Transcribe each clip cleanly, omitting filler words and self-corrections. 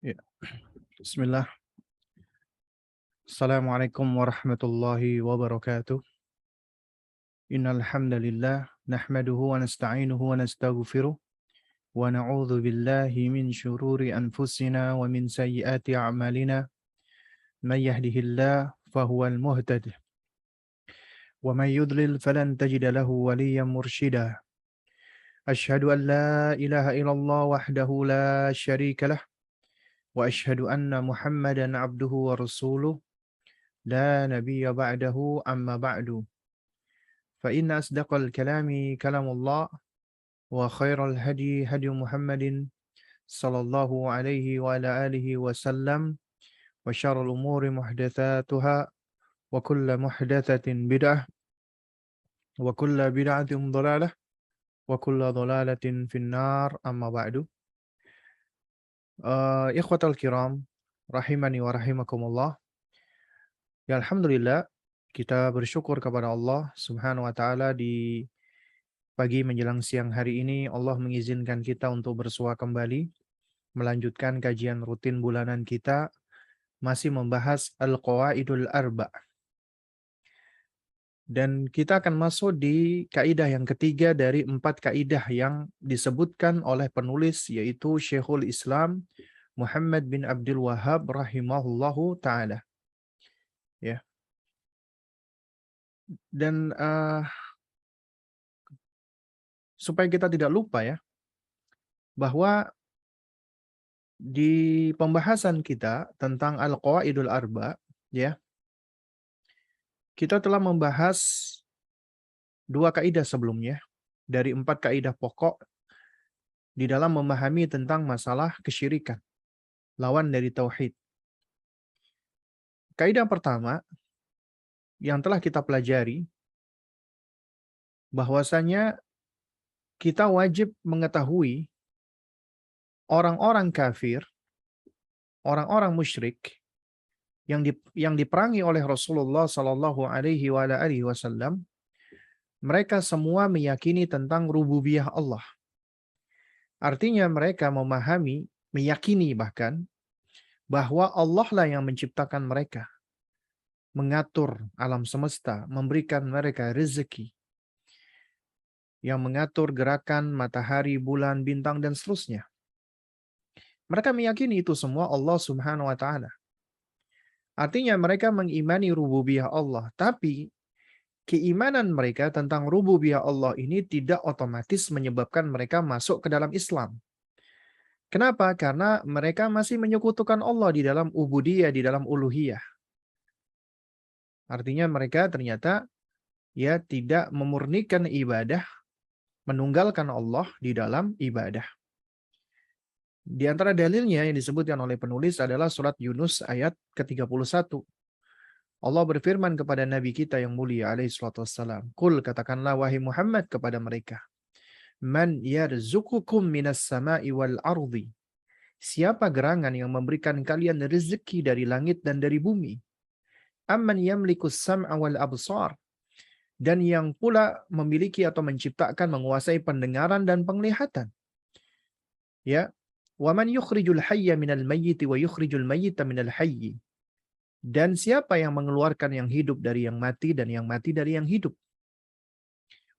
Ya, Bismillah. Assalamualaikum warahmatullahi wabarakatuh. Innal hamdalillah nahmaduhu wa nasta'inuhu wa nastaghfiruh wa na'udzu billahi min syururi anfusina wa min sayyiati a'malina. May yahdihillahu fahuwal muhtadi wa may yudlil falan tajida lahu waliyyan mursyida. Asyhadu an la ilaha illallah wahdahu la syarika lah wa asyhadu anna Muhammadan abduhu wa rasuluh la nabiyya ba'dahu amma ba'du. فإن أصدق الكلام كلام الله وخير الهدي هدي محمد صلى الله عليه وعلى آله وسلم وشر الأمور محدثاتها وكل محدثة بدعة وكل بدعة ضلالة وكل ضلالة في النار أما بعد. Ikhwatal kiram rahimani wa rahimakumullah. Ya alhamdulillah kita bersyukur kepada Allah Subhanahu wa taala di pagi menjelang siang hari ini Allah mengizinkan kita untuk bersua kembali melanjutkan kajian rutin bulanan kita masih membahas Al-Qawaidul Arba. Dan kita akan masuk di kaidah yang ketiga dari 4 kaidah yang disebutkan oleh penulis yaitu Syekhul Islam Muhammad bin Abdul Wahhab rahimahullahu taala. Ya. Dan supaya kita tidak lupa ya bahwa di pembahasan kita tentang Al-Qawaidul Arba ya, kita telah membahas 2 kaidah sebelumnya dari 4 kaidah pokok di dalam memahami tentang masalah kesyirikan, lawan dari tauhid. Kaidah pertama yang telah kita pelajari bahwasanya kita wajib mengetahui orang-orang kafir, orang-orang musyrik yang diperangi oleh Rasulullah Sallallahu Alaihi Wasallam, mereka semua meyakini tentang rububiyah Allah. Artinya mereka memahami, meyakini bahkan bahwa Allah lah yang menciptakan mereka, mengatur alam semesta, memberikan mereka rezeki, yang mengatur gerakan matahari, bulan, bintang, dan seterusnya. Mereka meyakini itu semua Allah Subhanahu wa taala. Artinya mereka mengimani rububiyah Allah, tapi keimanan mereka tentang rububiyah Allah ini tidak otomatis menyebabkan mereka masuk ke dalam Islam. Kenapa? Karena mereka masih menyekutukan Allah di dalam ubudiyah, di dalam uluhiyah. Artinya mereka ternyata ya tidak memurnikan ibadah, menunggalkan Allah di dalam ibadah. Di antara dalilnya yang disebutkan oleh penulis adalah surat Yunus ayat ke-31. Allah berfirman kepada Nabi kita yang mulia alaihi salatu wassalam, "Qul," katakanlah wahai Muhammad kepada mereka, "Man yarzuqukum minas sama'i wal ardi?" Siapa gerangan yang memberikan kalian rezeki dari langit dan dari bumi? Amman yamlikus sam'a wal absar? Dan yang pula memiliki atau menciptakan, menguasai pendengaran dan penglihatan. Ya, wa man yukhrijul hayya minal mayyiti wa yukhrijul mayyita minal hayyi. Dan siapa yang mengeluarkan yang hidup dari yang mati dan yang mati dari yang hidup.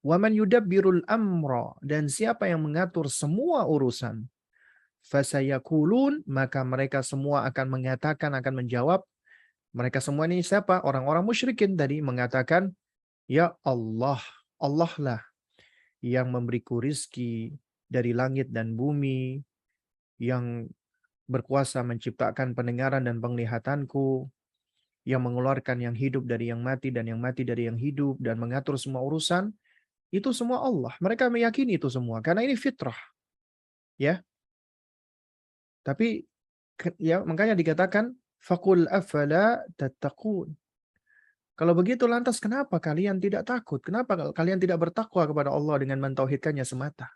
Wa man yudabbirul amra, dan siapa yang mengatur semua urusan. Fasayakulun, maka mereka semua akan mengatakan, akan menjawab. Mereka semua ini siapa? Orang-orang musyrikin tadi mengatakan, ya Allah, Allah lah yang memberiku rizki dari langit dan bumi, yang berkuasa menciptakan pendengaran dan penglihatanku, yang mengeluarkan yang hidup dari yang mati dan yang mati dari yang hidup, dan mengatur semua urusan, itu semua Allah. Mereka meyakini itu semua, karena ini fitrah. Ya, tapi ya makanya dikatakan, faqul afala tattaqun. Kalau begitu lantas kenapa kalian tidak takut? Kenapa kalian tidak bertakwa kepada Allah dengan mentauhidkannya semata?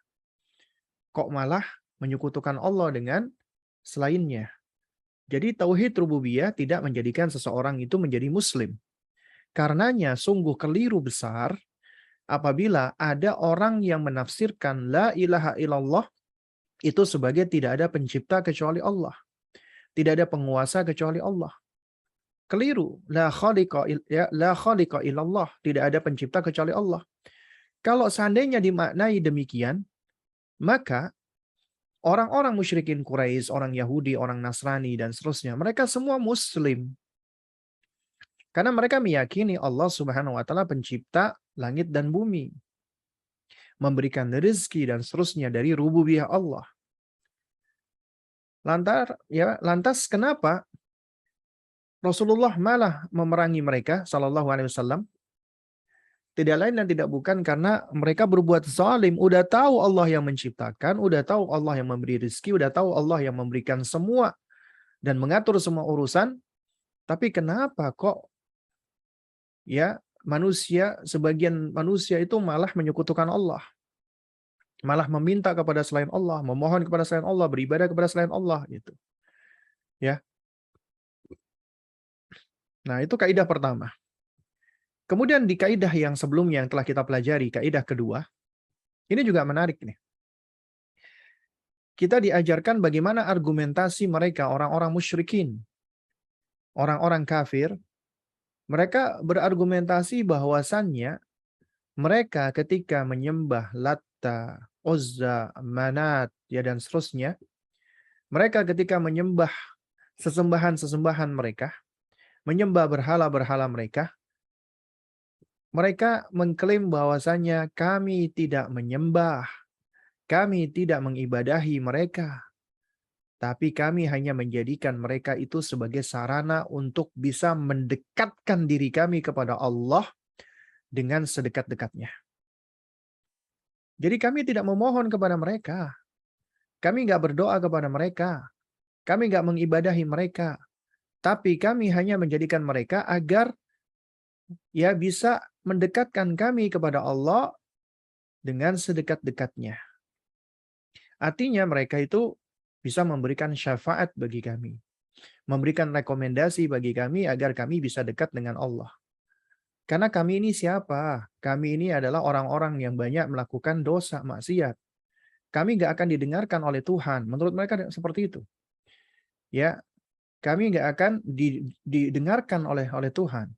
Kok malah menyekutukan Allah dengan selainnya? Jadi tauhid rububiyah tidak menjadikan seseorang itu menjadi muslim. Karenanya sungguh keliru besar apabila ada orang yang menafsirkan la ilaha illallah itu sebagai tidak ada pencipta kecuali Allah. Tidak ada penguasa kecuali Allah. Keliru. La khaliqa illallah. Tidak ada pencipta kecuali Allah. Kalau seandainya dimaknai demikian, maka orang-orang musyrikin Quraisy, orang Yahudi, orang Nasrani, dan seterusnya, mereka semua Muslim. Karena mereka meyakini Allah Subhanahu wa Ta'ala pencipta langit dan bumi, memberikan rezeki dan seterusnya dari rububiyah Allah. Lantas kenapa Rasulullah malah memerangi mereka sallallahu alaihi wasallam? Tidak lain dan tidak bukan karena mereka berbuat zalim, udah tahu Allah yang menciptakan, udah tahu Allah yang memberi rezeki, udah tahu Allah yang memberikan semua dan mengatur semua urusan, tapi kenapa kok sebagian manusia itu malah menyekutukan Allah, malah meminta kepada selain Allah, memohon kepada selain Allah, beribadah kepada selain Allah gitu. Ya. Nah, itu kaidah pertama. Kemudian di kaidah yang sebelumnya yang telah kita pelajari, kaidah kedua, ini juga menarik nih. Kita diajarkan bagaimana argumentasi mereka, orang-orang musyrikin, orang-orang kafir. Mereka berargumentasi bahwasannya mereka ketika menyembah Latta, Uzza, Manat, dan seterusnya, mereka ketika menyembah sesembahan-sesembahan mereka, menyembah berhala-berhala mereka, mereka mengklaim bahwasannya kami tidak menyembah, kami tidak mengibadahi mereka, tapi kami hanya menjadikan mereka itu sebagai sarana untuk bisa mendekatkan diri kami kepada Allah dengan sedekat-dekatnya. Jadi kami tidak memohon kepada mereka, kami nggak berdoa kepada mereka, kami nggak mengibadahi mereka, tapi kami hanya menjadikan mereka agar bisa mendekatkan kami kepada Allah dengan sedekat-dekatnya. Artinya mereka itu bisa memberikan syafaat bagi kami, memberikan rekomendasi bagi kami agar kami bisa dekat dengan Allah. Karena kami ini siapa? Kami ini adalah orang-orang yang banyak melakukan dosa, maksiat. Kami nggak akan didengarkan oleh Tuhan. Menurut mereka seperti itu. Ya, kami nggak akan didengarkan oleh Tuhan.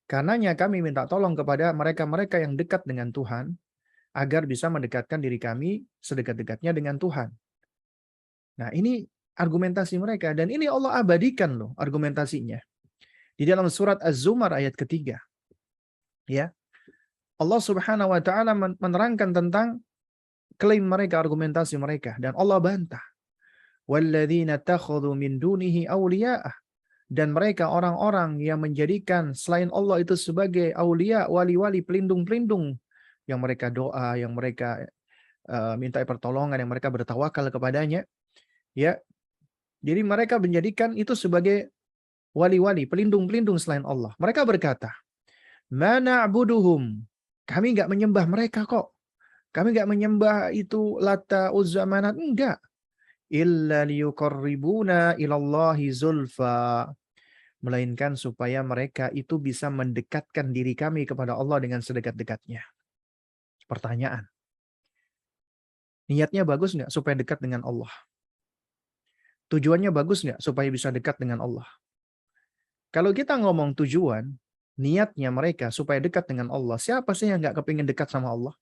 Karenanya kami minta tolong kepada mereka-mereka yang dekat dengan Tuhan agar bisa mendekatkan diri kami sedekat-dekatnya dengan Tuhan. Nah, ini argumentasi mereka dan ini Allah abadikan loh argumentasinya. Di dalam surat Az-Zumar ayat ketiga. Ya. Allah Subhanahu wa taala menerangkan tentang klaim mereka, argumentasi mereka dan Allah bantah. Walladzina takhadhu min dunihi awliya'ah, dan mereka orang-orang yang menjadikan selain Allah itu sebagai aulia, wali-wali, pelindung-pelindung yang mereka doa, yang mereka minta pertolongan, yang mereka bertawakal kepadanya. Ya, jadi mereka menjadikan itu sebagai wali-wali, pelindung-pelindung selain Allah. Mereka berkata, "Ma na'buduhum." Kami nggak menyembah mereka kok. Kami nggak menyembah itu Lata, Uzza, Manat, enggak. Illa liyuqarribuna ilallahi zulfa. Melainkan supaya mereka itu bisa mendekatkan diri kami kepada Allah dengan sedekat-dekatnya. Pertanyaan. Niatnya bagus nggak supaya dekat dengan Allah? Tujuannya bagus nggak supaya bisa dekat dengan Allah? Kalau kita ngomong tujuan, niatnya mereka supaya dekat dengan Allah, siapa sih yang nggak kepingin dekat sama Allah?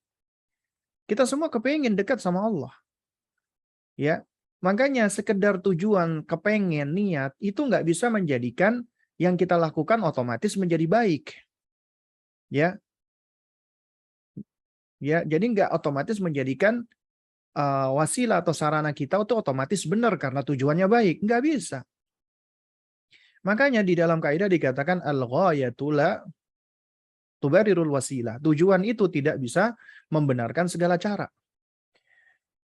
Kita semua kepingin dekat sama Allah. Ya, makanya sekedar tujuan, kepengen, niat, itu nggak bisa menjadikan yang kita lakukan otomatis menjadi baik. Ya, jadi nggak otomatis menjadikan wasilah atau sarana kita itu otomatis benar karena tujuannya baik. Nggak bisa. Makanya di dalam kaidah dikatakan al-ghayatu la tubarirul wasilah. Tujuan itu tidak bisa membenarkan segala cara.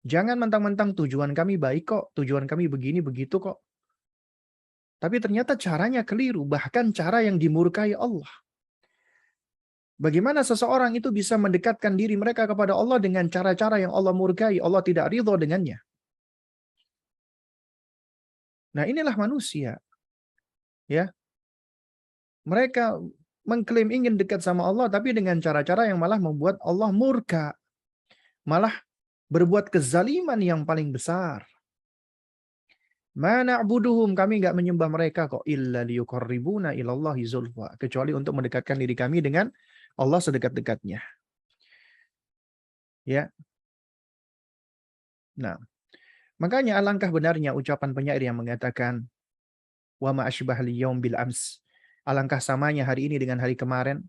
Jangan mentang-mentang tujuan kami baik kok, tujuan kami begini begitu kok. Tapi ternyata caranya keliru, bahkan cara yang dimurkai Allah. Bagaimana seseorang itu bisa mendekatkan diri mereka kepada Allah dengan cara-cara yang Allah murkai, Allah tidak ridho dengannya. Nah, inilah manusia. Ya. Mereka mengklaim ingin dekat sama Allah tapi dengan cara-cara yang malah membuat Allah murka. Malah berbuat kezaliman yang paling besar. Ma na'buduhum, kami enggak menyembah mereka kok illa liyuqarribuna ilallahi zulfa, kecuali untuk mendekatkan diri kami dengan Allah sedekat-dekatnya. Ya. Nah, makanya alangkah benarnya ucapan penyair yang mengatakan wa ma asbahal yaum bil ams. Alangkah samanya hari ini dengan hari kemarin.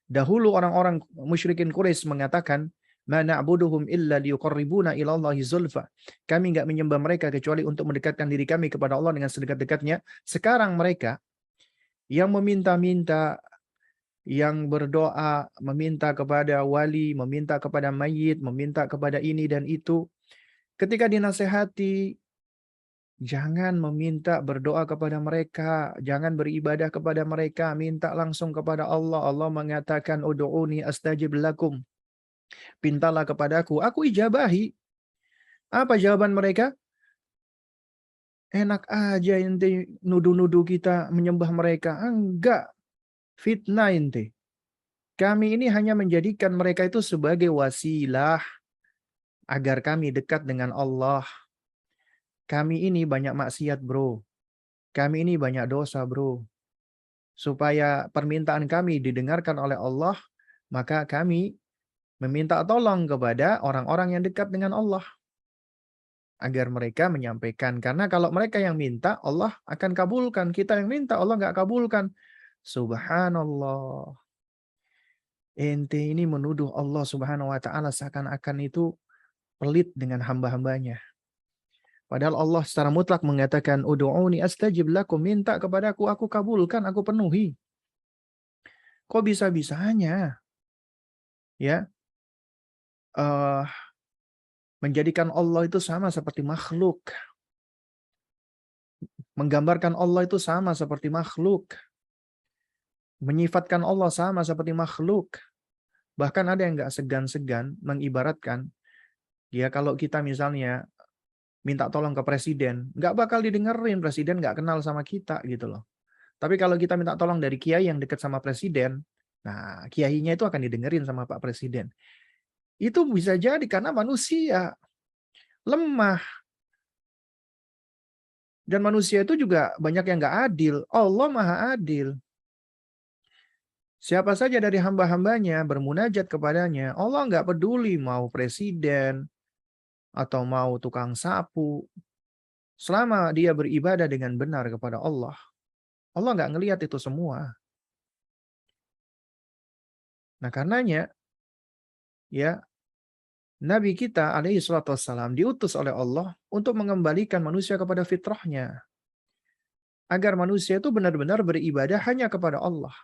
Dahulu orang-orang musyrikin Quraisy mengatakan, "Ma na'buduhum illa liyuqarribuna ilallahi zulfa." Kami enggak menyembah mereka kecuali untuk mendekatkan diri kami kepada Allah dengan sedekat-dekatnya. Sekarang mereka yang meminta-minta, yang berdoa, meminta kepada wali, meminta kepada mayit, meminta kepada ini dan itu. Ketika dinasehati, jangan meminta berdoa kepada mereka, jangan beribadah kepada mereka, minta langsung kepada Allah. Allah mengatakan, "Ud'uni astajib lakum." Pintalah kepadaku, aku ijabahi. Apa jawaban mereka? Enak aja ente nuduh-nuduh kita menyembah mereka. Enggak, fitnah ente. Kami ini hanya menjadikan mereka itu sebagai wasilah agar kami dekat dengan Allah. Kami ini banyak maksiat, bro. Kami ini banyak dosa, bro. Supaya permintaan kami didengarkan oleh Allah, maka kami meminta tolong kepada orang-orang yang dekat dengan Allah agar mereka menyampaikan. Karena kalau mereka yang minta, Allah akan kabulkan. Kita yang minta, Allah nggak kabulkan. Subhanallah. Ente ini menuduh Allah Subhanahu wa taala seakan-akan itu pelit dengan hamba-hambanya. Padahal Allah secara mutlak mengatakan, "Ud'uni astajib lakum." Minta kepadaku, aku kabulkan, aku penuhi. Kok bisa-bisanya ya eh menjadikan Allah itu sama seperti makhluk, menggambarkan Allah itu sama seperti makhluk, menyifatkan Allah sama seperti makhluk. Bahkan ada yang nggak segan-segan mengibaratkan, ya kalau kita misalnya minta tolong ke presiden, nggak bakal didengerin, presiden nggak kenal sama kita gitu loh. Tapi kalau kita minta tolong dari kiai yang dekat sama presiden, nah kiainya itu akan didengerin sama Pak Presiden. Itu bisa jadi karena manusia lemah. Dan manusia itu juga banyak yang nggak adil. Allah maha adil. Siapa saja dari hamba-hambanya bermunajat kepadanya, Allah nggak peduli mau presiden atau mau tukang sapu. Selama dia beribadah dengan benar kepada Allah, Allah nggak ngelihat itu semua. Nah karenanya, ya Nabi kita alaihi salatu wassalam diutus oleh Allah untuk mengembalikan manusia kepada fitrahnya. Agar manusia itu benar-benar beribadah hanya kepada Allah.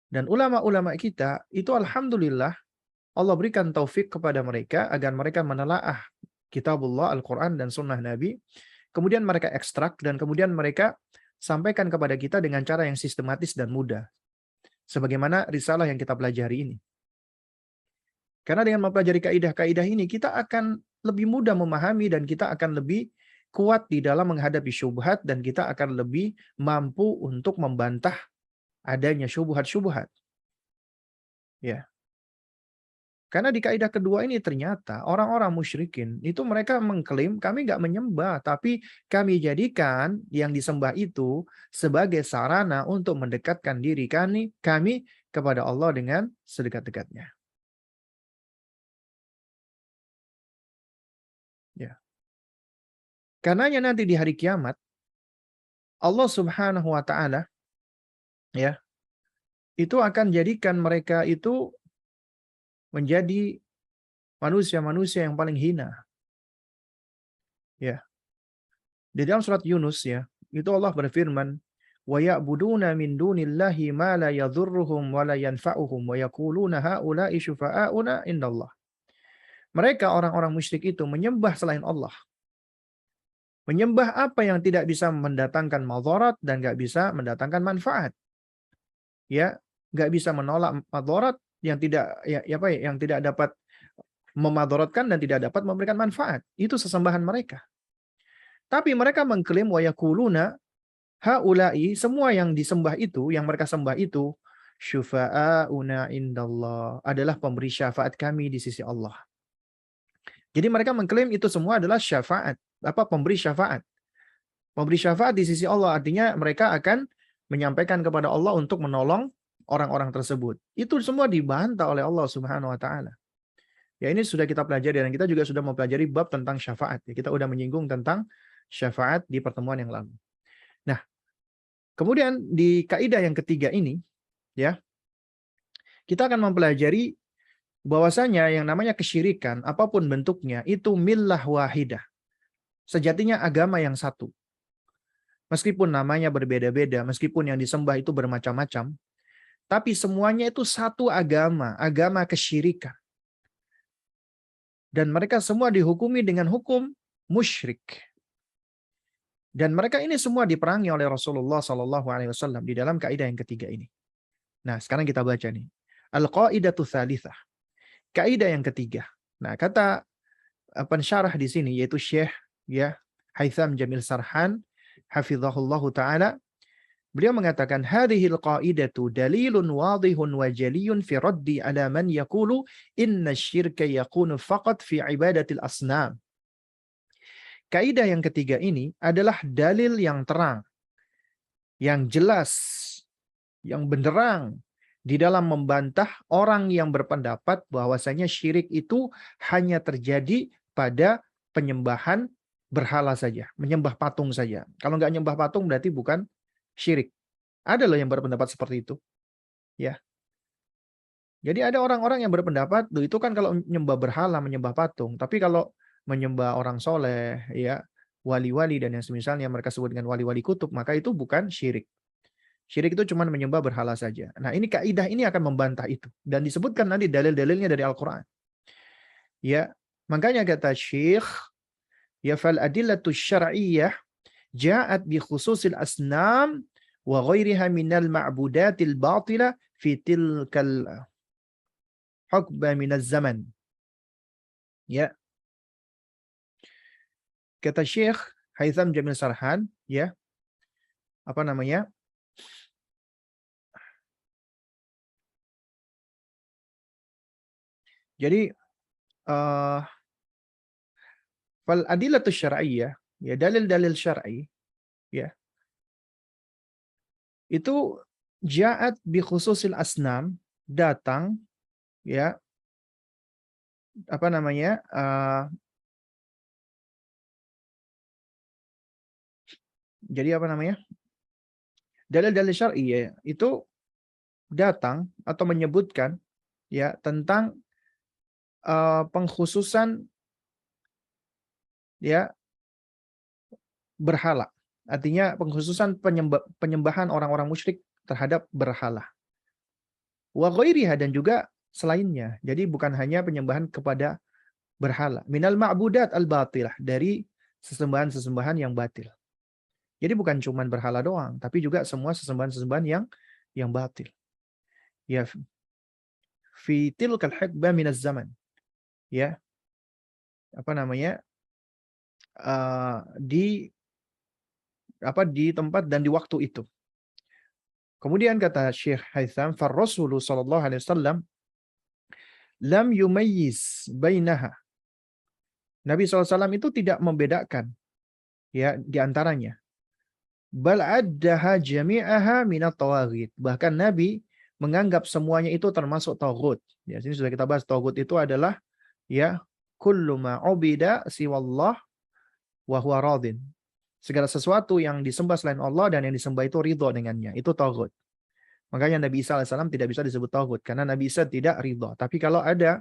Dan ulama-ulama kita itu alhamdulillah Allah berikan taufik kepada mereka agar mereka menelaah kitabullah, Al-Quran dan sunnah Nabi. Kemudian mereka ekstrak dan kemudian mereka sampaikan kepada kita dengan cara yang sistematis dan mudah. Sebagaimana risalah yang kita pelajari ini. Karena dengan mempelajari kaidah-kaidah ini kita akan lebih mudah memahami dan kita akan lebih kuat di dalam menghadapi syubhat dan kita akan lebih mampu untuk membantah adanya syubhat-syubhat. Ya. Karena di kaidah kedua ini ternyata orang-orang musyrikin itu mereka mengklaim kami nggak menyembah, tapi kami jadikan yang disembah itu sebagai sarana untuk mendekatkan diri kami kepada Allah dengan sedekat-dekatnya. Ya. Karenanya nanti di hari kiamat Allah Subhanahu wa taala ya itu akan jadikan mereka itu menjadi manusia-manusia yang paling hina. Ya. Di dalam surat Yunus ya, itu Allah berfirman, "Wa ya'buduna min dunillahi ma la yadhurruhum wa la yanfa'uhum wa yaquluna haula'i syufa'auna indallah." Mereka orang-orang musyrik itu menyembah selain Allah. Menyembah apa yang tidak bisa mendatangkan madarat dan nggak bisa mendatangkan manfaat. Ya, nggak bisa menolak madarat yang tidak yang tidak dapat memadaratkan dan tidak dapat memberikan manfaat. Itu sesembahan mereka. Tapi mereka mengklaim wa yaquluna haula'i, semua yang disembah itu, yang mereka sembah itu, syufa'auna indallah, adalah pemberi syafaat kami di sisi Allah. Jadi mereka mengklaim itu semua adalah syafaat, pemberi syafaat. Memberi syafaat di sisi Allah artinya mereka akan menyampaikan kepada Allah untuk menolong orang-orang tersebut. Itu semua dibantah oleh Allah Subhanahu wa taala. Ya, ini sudah kita pelajari dan kita juga sudah mempelajari bab tentang syafaat. Ya, kita sudah menyinggung tentang syafaat di pertemuan yang lalu. Nah, kemudian di kaidah yang ketiga ini, ya, kita akan mempelajari bahwasanya yang namanya kesyirikan, apapun bentuknya, itu millah wahidah. Sejatinya agama yang satu. Meskipun namanya berbeda-beda, meskipun yang disembah itu bermacam-macam, tapi semuanya itu satu agama, agama kesyirikan. Dan mereka semua dihukumi dengan hukum musyrik. Dan mereka ini semua diperangi oleh Rasulullah SAW di dalam kaidah yang ketiga ini. Nah, sekarang kita baca nih. Al-qaidatu tsalitsah. Kaidah yang ketiga. Nah, kata pensyarah di sini yaitu Syekh ya Haitham Jamil Sarhan hafizahullahu taala, beliau mengatakan hadhil qaidatu dalilun wadihun wa jaliyun fi raddi ala man yaqulu inna syirka yakunu faqat fi ibadatil asnam. Kaidah yang ketiga ini adalah dalil yang terang, yang jelas, yang benderang di dalam membantah orang yang berpendapat bahwasanya syirik itu hanya terjadi pada penyembahan berhala saja, menyembah patung saja. Kalau nggak nyembah patung berarti bukan syirik. Ada loh yang berpendapat seperti itu. Ya. Jadi ada orang-orang yang berpendapat, loh itu kan kalau menyembah berhala, menyembah patung. Tapi kalau menyembah orang soleh, ya, wali-wali dan yang semisalnya mereka sebut dengan wali-wali kutub, maka itu bukan syirik. Syirik itu cuma menyembah berhala saja. Nah, ini kaidah ini akan membantah itu. Dan disebutkan nanti dalil-dalilnya dari Al-Quran. Ya, makanya kata Syekh, ya fal adillatu syar'iyyah ja'at bi khususil asnam wa ghairiha minal ma'budatil batilah fi tilkal hukba minaz zaman. Ya. Kata Syekh Haitham Jamil Sarhan, ya. Apa namanya? Jadi fal adillatu syar'iyyah, ya dalil-dalil syar'i, ya. Itu ja'at bi khususil asnam, datang ya apa namanya? Jadi apa namanya? Dalil-dalil syar'i ya, itu datang atau menyebutkan ya tentang pengkhususan ya berhala. Artinya pengkhususan penyembahan orang-orang musyrik terhadap berhala. Wa ghairiha dan juga selainnya. Jadi bukan hanya penyembahan kepada berhala. Minal ma'budat al-batilah, dari sesembahan-sesembahan yang batil. Jadi bukan cuma berhala doang, tapi juga semua sesembahan-sesembahan yang batil. Ya fi tilkal hikbah minaz zaman. Ya. Apa namanya? Di tempat dan di waktu itu. Kemudian kata Syekh Haitham, "Far Rasulullah sallallahu alaihi wasallam lam yumayyiz bainaha." Nabi SAW itu tidak membedakan ya di antaranya. Bal addaha jami'aha minat tawaghit. Bahkan Nabi menganggap semuanya itu termasuk taghut. Ya, sini sudah kita bahas taghut itu adalah ya kullu ma ubida siwallah wa huwa radin. Segala sesuatu yang disembah selain Allah dan yang disembah itu ridho dengannya. Itu taghut. Makanya Nabi Isa AS tidak bisa disebut taghut karena Nabi Isa tidak ridho. Tapi kalau ada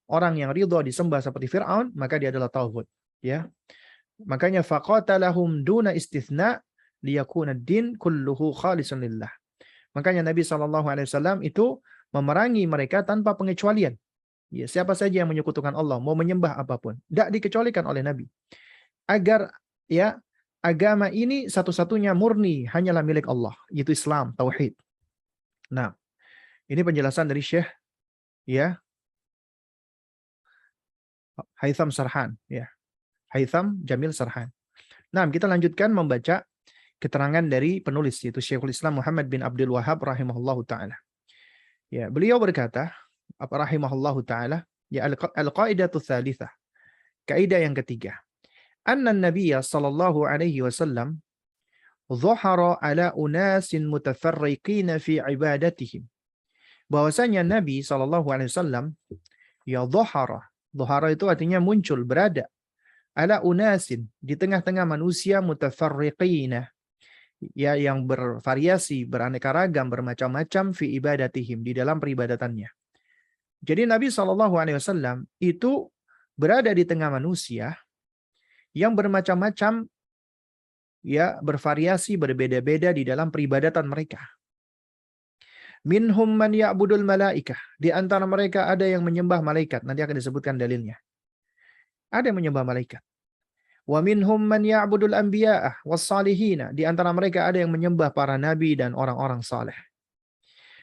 orang yang ridho disembah seperti Fir'aun, maka dia adalah taghut. Ya. Makanya faqatalahum duna istithna liyakuna ad-din kulluhu khalisun lillah. Makanya Nabi SAW itu memerangi mereka tanpa pengecualian. Ya, siapa saja yang menyekutukan Allah, mau menyembah apapun, tidak dikecualikan oleh Nabi. Agar ya agama ini satu-satunya murni hanyalah milik Allah, yaitu Islam, tauhid. Nah, ini penjelasan dari Syekh ya Haitham Sarhan, ya. Haitham Jamil Sarhan. Nah, kita lanjutkan membaca keterangan dari penulis yaitu Syekhul Islam Muhammad bin Abdul Wahhab rahimahullahu taala. Ya, beliau berkata, apa rahimahullahu taala, ya al-qaidatu tsalitsah. Kaidah yang ketiga, anna Nabiyya sallallahu alaihi wasallam dhahara ala unasin mutafarriqina fi ibadatihim. Bahwasanya Nabi sallallahu alaihi wasallam ya dhahara. Dhahara itu artinya muncul, berada. Ala unasin, di tengah-tengah manusia mutafarriqina, ya yang bervariasi, beraneka ragam, bermacam-macam fi ibadatihim, di dalam peribadatannya. Jadi Nabi sallallahu alaihi wasallam itu berada di tengah manusia yang bermacam-macam, ya bervariasi, berbeda-beda di dalam peribadatan mereka. Minhum man ya'budul malaikah, di antara mereka ada yang menyembah malaikat, nanti akan disebutkan dalilnya. Ada yang menyembah malaikat. Wa minhum man ya'budul anbiya'ah was salihina, di antara mereka ada yang menyembah para nabi dan orang-orang saleh.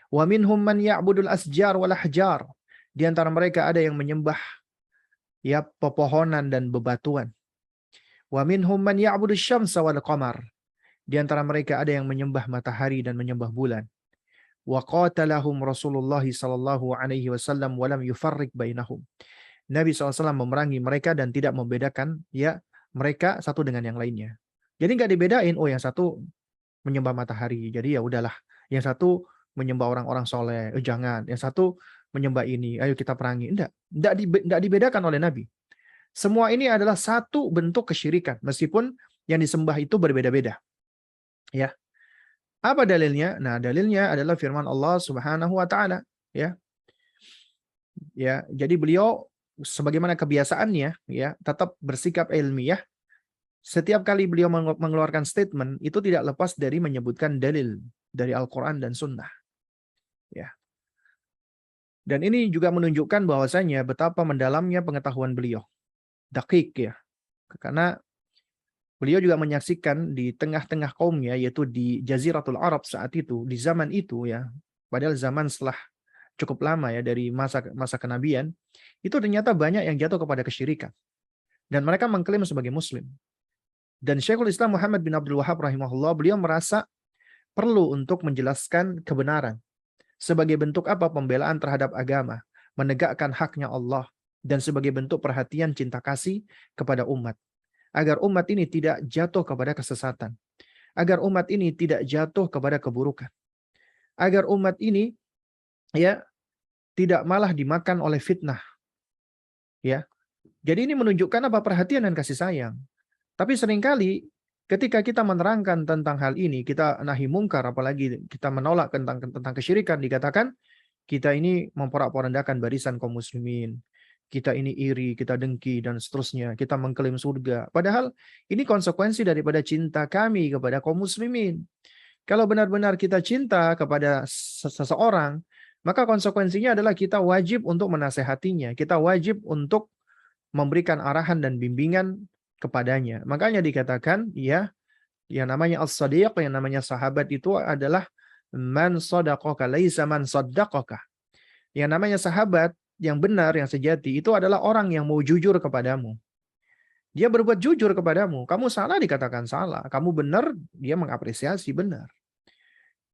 Wa minhum man ya'budul asjar wal ahjar, di antara mereka ada yang menyembah ya pepohonan dan bebatuan. Wa minhum man ya'budus syamsa wal qamar, di antara mereka ada yang menyembah matahari dan menyembah bulan. Wa qatalahum Rasulullah sallallahu alaihi wasallam wa lam yufarriq bainahum. Nabi SAW memerangi mereka dan tidak membedakan ya mereka satu dengan yang lainnya. Jadi nggak dibedain, oh yang satu menyembah matahari, jadi ya udahlah. Yang satu menyembah orang-orang soleh, jangan. Yang satu menyembah ini, ayo kita perangi. Enggak dibedakan oleh Nabi. Semua ini adalah satu bentuk kesyirikan, meskipun yang disembah itu berbeda-beda. Ya. Apa dalilnya? Nah, dalilnya adalah firman Allah Subhanahu wa taala, ya. Ya, jadi beliau sebagaimana kebiasaannya, ya, tetap bersikap ilmiah. Setiap kali beliau mengeluarkan statement, itu tidak lepas dari menyebutkan dalil dari Al-Qur'an dan Sunnah. Ya. Dan ini juga menunjukkan bahwasanya betapa mendalamnya pengetahuan beliau. Dakik, ya. Karena beliau juga menyaksikan di tengah-tengah kaumnya, yaitu di Jaziratul Arab saat itu, di zaman itu ya, padahal zaman setelah cukup lama ya dari masa kenabian, itu ternyata banyak yang jatuh kepada kesyirikan. Dan mereka mengklaim sebagai muslim. Dan Syekhul Islam Muhammad bin Abdul Wahhab rahimahullah, beliau merasa perlu untuk menjelaskan kebenaran. Sebagai bentuk apa? Pembelaan terhadap agama, menegakkan haknya Allah, dan sebagai bentuk perhatian cinta kasih kepada umat. Agar umat ini tidak jatuh kepada kesesatan. Agar umat ini tidak jatuh kepada keburukan. Agar umat ini ya tidak malah dimakan oleh fitnah. Ya. Jadi ini menunjukkan apa? Perhatian dan kasih sayang. Tapi seringkali ketika kita menerangkan tentang hal ini, kita nahi mungkar, apalagi kita menolak tentang kesyirikan, dikatakan kita ini memporak-porandahkan barisan kaum muslimin. Kita ini iri, kita dengki, dan seterusnya. Kita mengklaim surga. Padahal ini konsekuensi daripada cinta kami kepada kaum muslimin. Kalau benar-benar kita cinta kepada seseorang, maka konsekuensinya adalah kita wajib untuk menasehatinya. Kita wajib untuk memberikan arahan dan bimbingan kepadanya. Makanya dikatakan, ya, yang namanya as-sadiq, yang namanya sahabat itu adalah man sadaqaka laisa man saddaqaka. Yang namanya sahabat yang benar, yang sejati, itu adalah orang yang mau jujur kepadamu. Dia berbuat jujur kepadamu. Kamu salah, dikatakan salah. Kamu benar, dia mengapresiasi benar.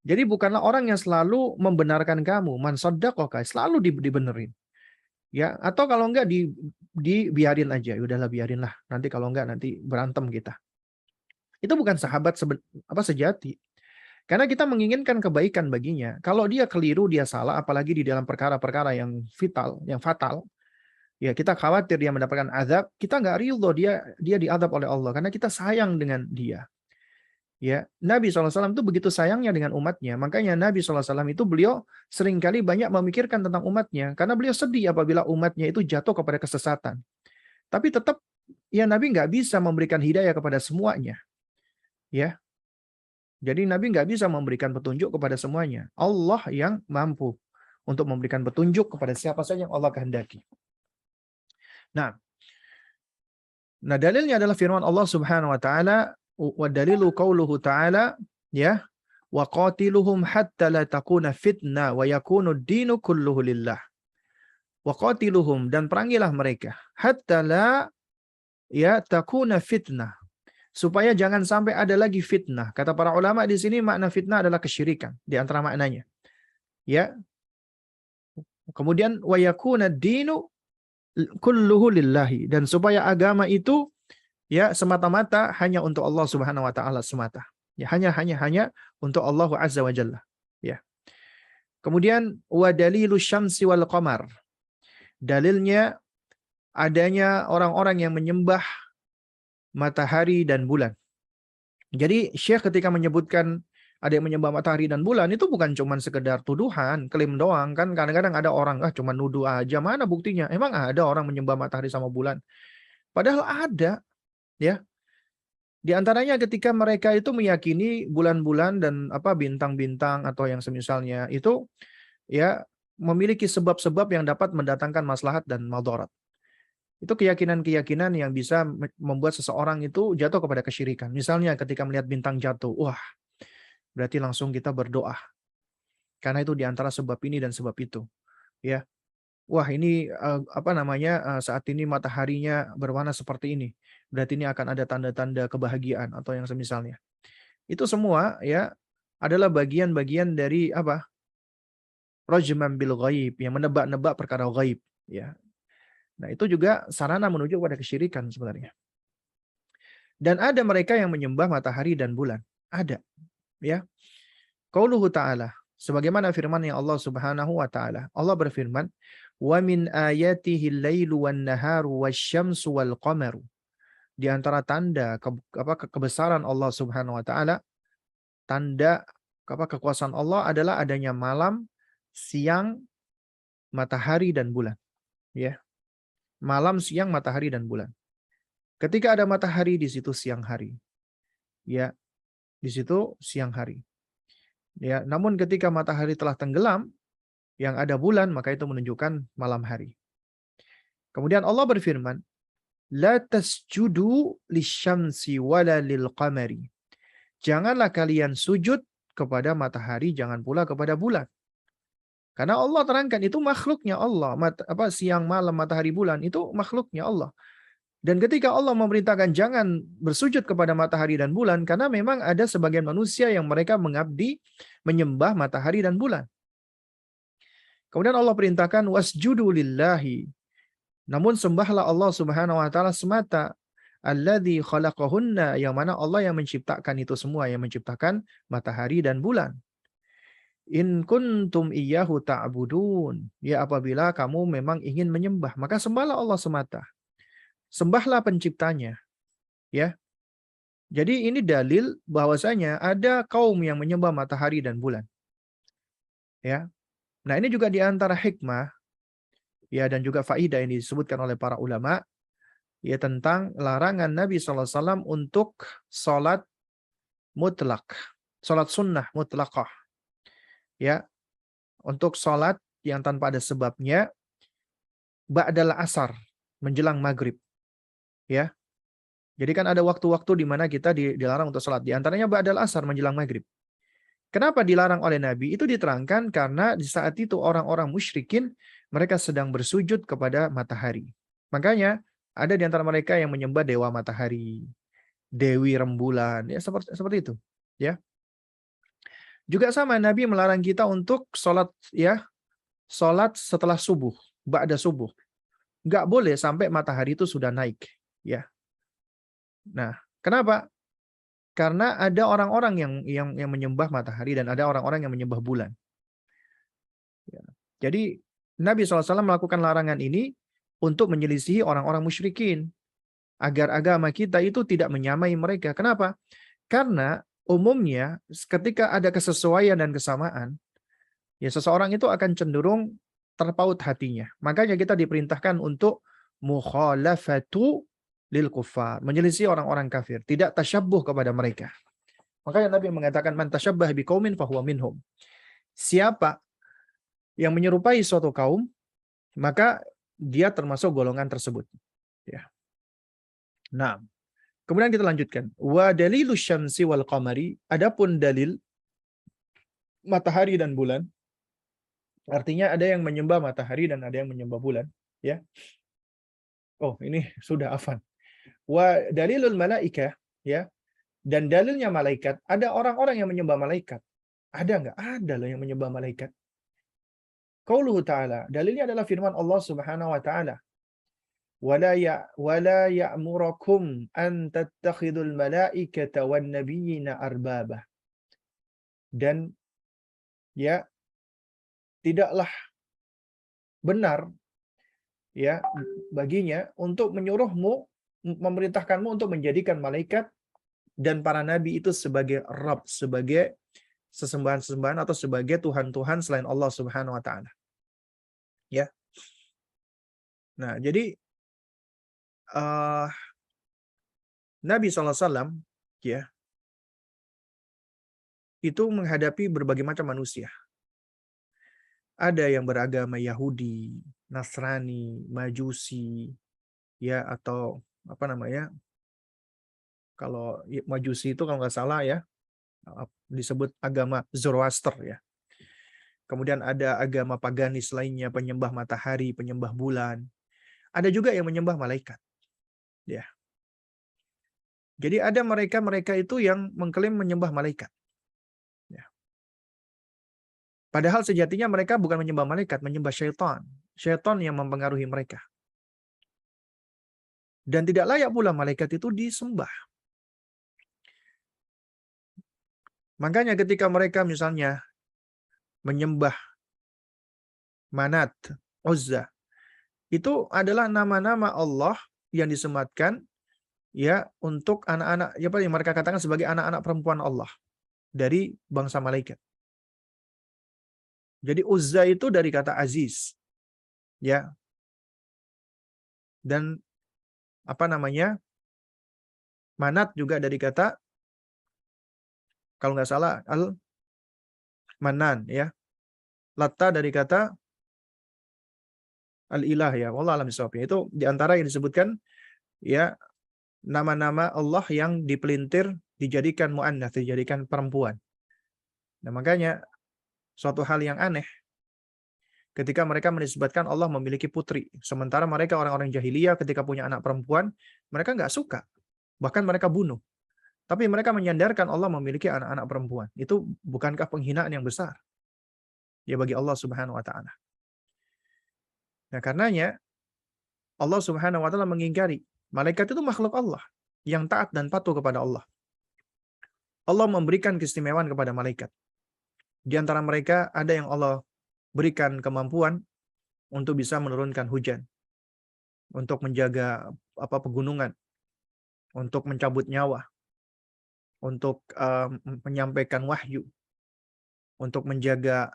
Jadi bukanlah orang yang selalu membenarkan kamu. Man saddaqaka, selalu dibenerin. Ya, atau kalau enggak dibiarin aja. Udahlah, biarinlah. Nanti kalau enggak nanti berantem kita. Itu bukan sahabat sejati. Karena kita menginginkan kebaikan baginya. Kalau dia keliru, dia salah, apalagi di dalam perkara-perkara yang vital, yang fatal, ya kita khawatir dia mendapatkan azab. Kita nggak ridho dia diazab oleh Allah karena kita sayang dengan dia. Ya, Nabi SAW itu begitu sayangnya dengan umatnya. Makanya Nabi SAW itu beliau seringkali banyak memikirkan tentang umatnya karena beliau sedih apabila umatnya itu jatuh kepada kesesatan. Tapi tetap ya Nabi nggak bisa memberikan hidayah kepada semuanya. Ya. Jadi Nabi nggak bisa memberikan petunjuk kepada semuanya. Allah yang mampu untuk memberikan petunjuk kepada siapa saja yang Allah kehendaki. Nah, dalilnya adalah firman Allah Subhanahu wa taala, wa dalilu qauluhu ta'ala, ya, wa qatiluhum hatta la takuna fitnah wa yakunu ad-dinu kulluhu lillah. Wa qatiluhum, dan perangilah mereka, hatta la ya takuna fitnah, supaya jangan sampai ada lagi fitnah. Kata para ulama di sini makna fitnah adalah kesyirikan di antara maknanya. Ya. Kemudian wa yakuna ad-dinu kulluhu lillahi, dan supaya agama itu ya semata-mata hanya untuk Allah Subhanahu wa taala semata. Ya, hanya untuk Allah Azza wa Jalla. Ya. Kemudian wa dalilu syamsi wal qamar. Dalilnya adanya orang-orang yang menyembah matahari dan bulan. Jadi Syekh ketika menyebutkan ada yang menyembah matahari dan bulan itu bukan cuma sekedar tuduhan, klaim doang kan. Kadang-kadang ada orang cuma nuduh aja, mana buktinya? Emang ada orang menyembah matahari sama bulan? Padahal ada, ya. Di antaranya ketika mereka itu meyakini bulan-bulan dan bintang-bintang atau yang semisalnya itu ya memiliki sebab-sebab yang dapat mendatangkan maslahat dan madarat. Itu keyakinan-keyakinan yang bisa membuat seseorang itu jatuh kepada kesyirikan. Misalnya ketika melihat bintang jatuh, wah, berarti langsung kita berdoa. Karena itu diantara sebab ini dan sebab itu. Ya, wah ini saat ini mataharinya berwarna seperti ini. Berarti ini akan ada tanda-tanda kebahagiaan atau yang semisalnya. Itu semua ya adalah bagian-bagian dari rajman bil ghaib, yang menebak-nebak perkara ghaib, ya. Nah, itu juga sarana menuju kepada kesyirikan sebenarnya. Dan ada mereka yang menyembah matahari dan bulan. Ada, ya. Qauluhu ta'ala, sebagaimana firman yang Allah Subhanahu wa taala. Allah berfirman, "Wa min ayatihi al-lailu wan-naharu wasyamsu wal-qamaru." Di antara tanda kebesaran Allah Subhanahu wa taala, tanda kekuasaan Allah adalah adanya malam, siang, matahari dan bulan, ya. Malam, siang, matahari dan bulan. Ketika ada matahari di situ siang hari. Ya, di situ siang hari. Ya, namun ketika matahari telah tenggelam, yang ada bulan, maka itu menunjukkan malam hari. Kemudian Allah berfirman, "La tasjudu lisyamsi wala lilqamari." Janganlah kalian sujud kepada matahari, jangan pula kepada bulan. Karena Allah terangkan itu makhluknya Allah. Siang, malam, matahari, bulan itu makhluknya Allah. Dan ketika Allah memerintahkan jangan bersujud kepada matahari dan bulan, karena memang ada sebagian manusia yang mereka mengabdi, menyembah matahari dan bulan. Kemudian Allah perintahkan wasjudu lillahi. Namun sembahlah Allah Subhanahu wa taala semata. Alladzi khalaqahunna, yang mana Allah yang menciptakan itu semua, yang menciptakan matahari dan bulan. In kuntum iyyahu ta'budun. Ya, apabila kamu memang ingin menyembah, maka sembahlah Allah semata. Sembahlah penciptanya, ya. Jadi ini dalil bahwasanya ada kaum yang menyembah matahari dan bulan, ya. Nah, ini juga di antara hikmah, ya, dan juga faidah yang disebutkan oleh para ulama, ya, tentang larangan Nabi SAW untuk sholat mutlak, sholat sunnah mutlaqah, ya, untuk sholat yang tanpa ada sebabnya ba'dal asar, menjelang maghrib, ya. Jadi kan ada waktu-waktu di mana kita dilarang untuk sholat. Di antaranya ba'dal asar, menjelang maghrib. Kenapa dilarang oleh Nabi? Itu diterangkan karena di saat itu orang-orang musyrikin, mereka sedang bersujud kepada matahari. Makanya ada di antara mereka yang menyembah dewa matahari, dewi rembulan, ya seperti itu. Ya. Juga sama, Nabi melarang kita untuk sholat, ya, sholat setelah subuh, ba'da subuh. Nggak boleh sampai matahari itu sudah naik. Ya. Nah, kenapa? Karena ada orang-orang yang menyembah matahari dan ada orang-orang yang menyembah bulan. Ya. Jadi Nabi SAW melakukan larangan ini untuk menyelisihi orang-orang musyrikin, agar agama kita itu tidak menyamai mereka. Kenapa? Karena umumnya ketika ada kesesuaian dan kesamaan, ya seseorang itu akan cenderung terpaut hatinya. Makanya kita diperintahkan untuk mukhalafatu lil kuffar, menyelisih orang-orang kafir, tidak tasyabbuh kepada mereka. Makanya Nabi mengatakan man tasyabbah biqaumin fahuwa minhum. Siapa yang menyerupai suatu kaum, maka dia termasuk golongan tersebut. Ya. Nah, kemudian kita lanjutkan. Wa dalilu syamsi wal qamari, adapun dalil matahari dan bulan, artinya ada yang menyembah matahari dan ada yang menyembah bulan, ya. Oh, ini sudah hafal. Wa dalilul malaikah, ya. Dan dalilnya malaikat, ada orang-orang yang menyembah malaikat. Ada enggak? Ada loh yang menyembah malaikat. Qauluhu ta'ala, dalilnya adalah firman Allah Subhanahu wa taala. wala ya'murakum an tattakhidul malaikata wan nabiyina arbaba. Dan ya tidaklah benar ya baginya untuk menyuruhmu, memerintahkanmu untuk menjadikan malaikat dan para nabi itu sebagai Rabb, sebagai sesembahan-sesembahan atau sebagai Tuhan-Tuhan selain Allah Subhanahu wa taala. Ya. Nah, jadi Nabi SAW ya itu menghadapi berbagai macam manusia. Ada yang beragama Yahudi, Nasrani, Majusi, ya atau apa namanya? Kalau Majusi itu kalau nggak salah ya disebut agama Zoroaster ya. Kemudian ada agama paganis lainnya, penyembah matahari, penyembah bulan. Ada juga yang menyembah malaikat. Ya. Jadi ada mereka itu yang mengklaim menyembah malaikat. Ya. Padahal sejatinya mereka bukan menyembah malaikat, menyembah syaitan. Syaitan yang mempengaruhi mereka. Dan tidak layak pula malaikat itu disembah. Makanya ketika mereka misalnya menyembah Manat, Uzza, itu adalah nama-nama Allah yang disematkan ya untuk anak-anak ya yang mereka katakan sebagai anak-anak perempuan Allah dari bangsa malaikat. Jadi Uzza itu dari kata Aziz. Ya. Dan apa namanya? Manat juga dari kata kalau nggak salah Al-Manan ya. Latta dari kata Al-Ilah ya. Wallah alam bisawab. Itu diantara yang disebutkan ya nama-nama Allah yang dipelintir dijadikan muannats, dijadikan perempuan. Nah, makanya suatu hal yang aneh ketika mereka menisbatkan Allah memiliki putri. Sementara mereka orang-orang jahiliyah ketika punya anak perempuan, mereka nggak suka. Bahkan mereka bunuh. Tapi mereka menyandarkan Allah memiliki anak-anak perempuan. Itu bukankah penghinaan yang besar? Ya bagi Allah Subhanahu wa taala. Nah, karenanya Allah Subhanahu wa taala mengingkari malaikat itu makhluk Allah yang taat dan patuh kepada Allah. Allah memberikan keistimewaan kepada malaikat. Di antara mereka ada yang Allah berikan kemampuan untuk bisa menurunkan hujan, untuk menjaga pegunungan, untuk mencabut nyawa, untuk menyampaikan wahyu, untuk menjaga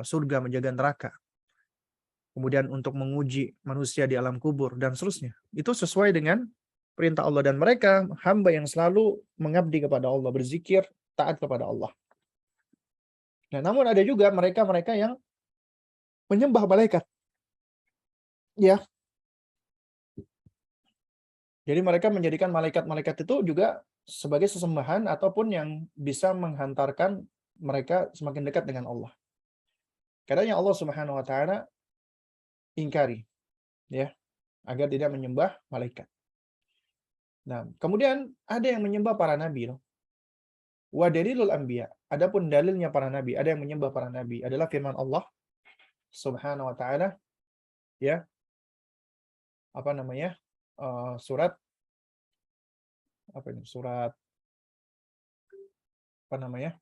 surga, menjaga neraka, kemudian untuk menguji manusia di alam kubur, dan seterusnya. Itu sesuai dengan perintah Allah. Dan mereka hamba yang selalu mengabdi kepada Allah, berzikir, taat kepada Allah. Nah, namun ada juga mereka-mereka yang menyembah malaikat. Ya. Jadi mereka menjadikan malaikat-malaikat itu juga sebagai sesembahan ataupun yang bisa menghantarkan mereka semakin dekat dengan Allah. Karena Allah Subhanahu wa taala ingkari ya, agar tidak menyembah malaikat. Nah, kemudian ada yang menyembah para nabi loh. Wa dalilul anbiya. Adapun dalilnya para nabi, ada yang menyembah para nabi adalah firman Allah Subhanahu wa taala ya. Apa namanya? Surat apa ini? Surat apa namanya?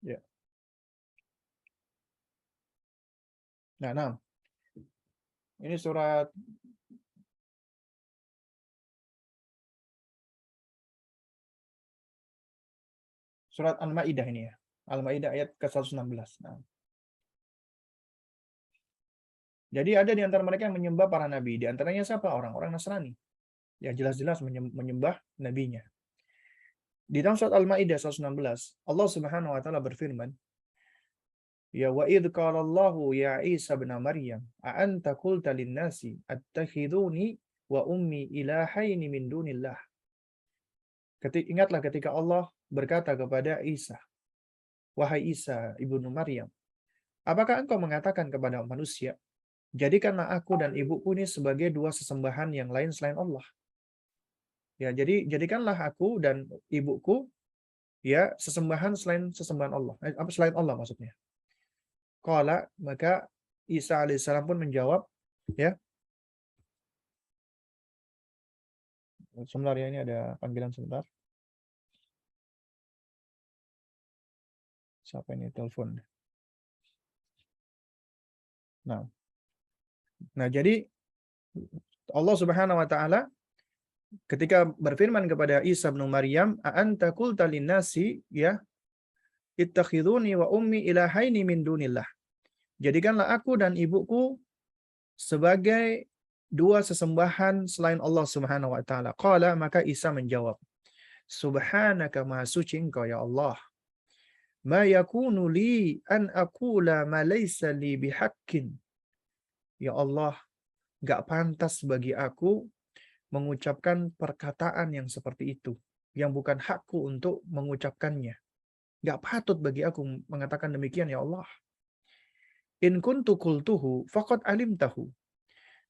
Ya. Nah, ini surat Al-Maidah ini ya. Al-Maidah ayat ke-116. Nah. Jadi ada di antara mereka yang menyembah para nabi. Di antaranya siapa? Orang-orang Nasrani. Ya jelas-jelas menyembah nabinya. Di dalam surat Al-Maidah 116, Allah Subhanahu wa taala berfirman, "Ya wa idz qala Allahu ya Isa bin Maryam, a anta qulta lin-nasi attakhiduni wa ummi ilahaini min dunillah." Ingatlah ketika Allah berkata kepada Isa, "Wahai Isa ibnu Maryam, apakah engkau mengatakan kepada manusia, jadikanlah aku dan ibuku ini sebagai dua sesembahan yang lain selain Allah?" Ya, jadi jadikanlah aku dan ibuku ya sesembahan selain sesembahan Allah. Apa selain Allah maksudnya? Qala, maka Isa alaihissalam pun menjawab, ya. Sebentar ya, ini ada panggilan sebentar. Siapa ini telepon? Nah, jadi Allah Subhanahu wa taala ketika berfirman kepada Isa bin Maryam, "A anta qulta lin-nasi ya ittakhiduni wa ummi ilahaini min dunillah." Jadikanlah aku dan ibuku sebagai dua sesembahan selain Allah Subhanahu wa taala. Qala, maka Isa menjawab, "Subhanaka, maha suci Engkau ya Allah. Ma yakunu li an aqula ma laysa li bihaqqin." Ya Allah, gak pantas bagi aku mengucapkan perkataan yang seperti itu, yang bukan hakku untuk mengucapkannya. Gak patut bagi aku mengatakan demikian, ya Allah. In kuntu qultuhu faqad alimtahu.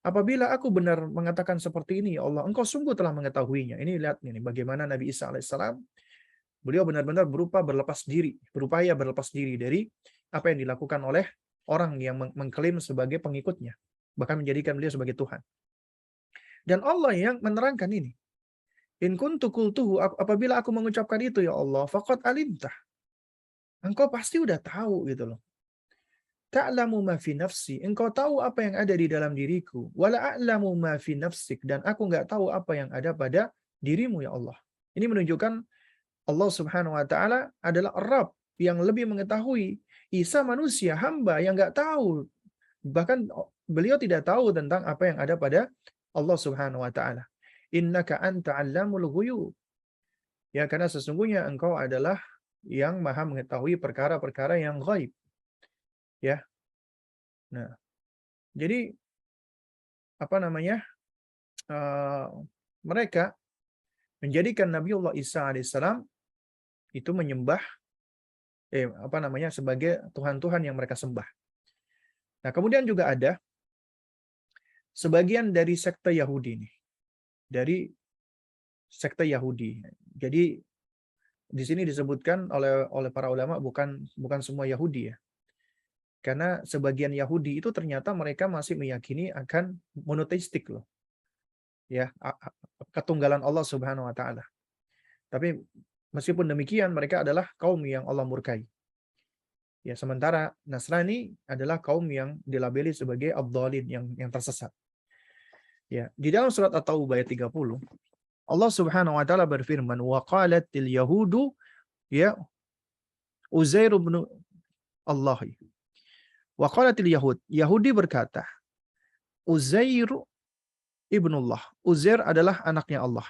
Apabila aku benar mengatakan seperti ini, ya Allah, Engkau sungguh telah mengetahuinya. Ini lihat ini bagaimana Nabi Isa alaihissalam, beliau benar-benar berupaya berlepas diri dari apa yang dilakukan oleh orang yang mengklaim sebagai pengikutnya, bahkan menjadikan beliau sebagai Tuhan. Dan Allah yang menerangkan ini. In kuntu qultuhu, apabila aku mengucapkan itu, ya Allah, faqad alimtah. Engkau pasti udah tahu gitu loh. Ta'lamu ma fi nafsi, engkau tahu apa yang ada di dalam diriku. Wala a'lamu ma fi nafsik, dan aku nggak tahu apa yang ada pada dirimu, ya Allah. Ini menunjukkan Allah Subhanahu wa taala adalah Rabb yang lebih mengetahui. Isa manusia, hamba yang nggak tahu. Bahkan beliau tidak tahu tentang apa yang ada pada Allah Subhanahu wa taala. Innaka anta 'allamul ghuyub. Ya, karena sesungguhnya engkau adalah yang maha mengetahui perkara-perkara yang gaib. Ya. Nah, jadi apa namanya? Mereka menjadikan Nabiullah Isa alaihissalam itu menyembah sebagai tuhan-tuhan yang mereka sembah. Nah, kemudian juga ada sebagian dari sekte Yahudi nih. Dari sekte Yahudi. Jadi di sini disebutkan oleh para ulama bukan semua Yahudi ya. Karena sebagian Yahudi itu ternyata mereka masih meyakini akan monoteistik loh. Ya, ketunggalan Allah Subhanahu wa taala. Tapi meskipun demikian mereka adalah kaum yang Allah murkai. Ya, sementara Nasrani adalah kaum yang dilabeli sebagai ad-dhalin, yang tersesat. Ya, di dalam surat At-Taubah ayat 30, Allah Subhanahu wa taala berfirman, "Wa qalatil yahudu ya Uzair bin Allah." Wa qalatil yahud, Yahudi berkata, Uzair ibnullah. Uzair adalah anaknya Allah.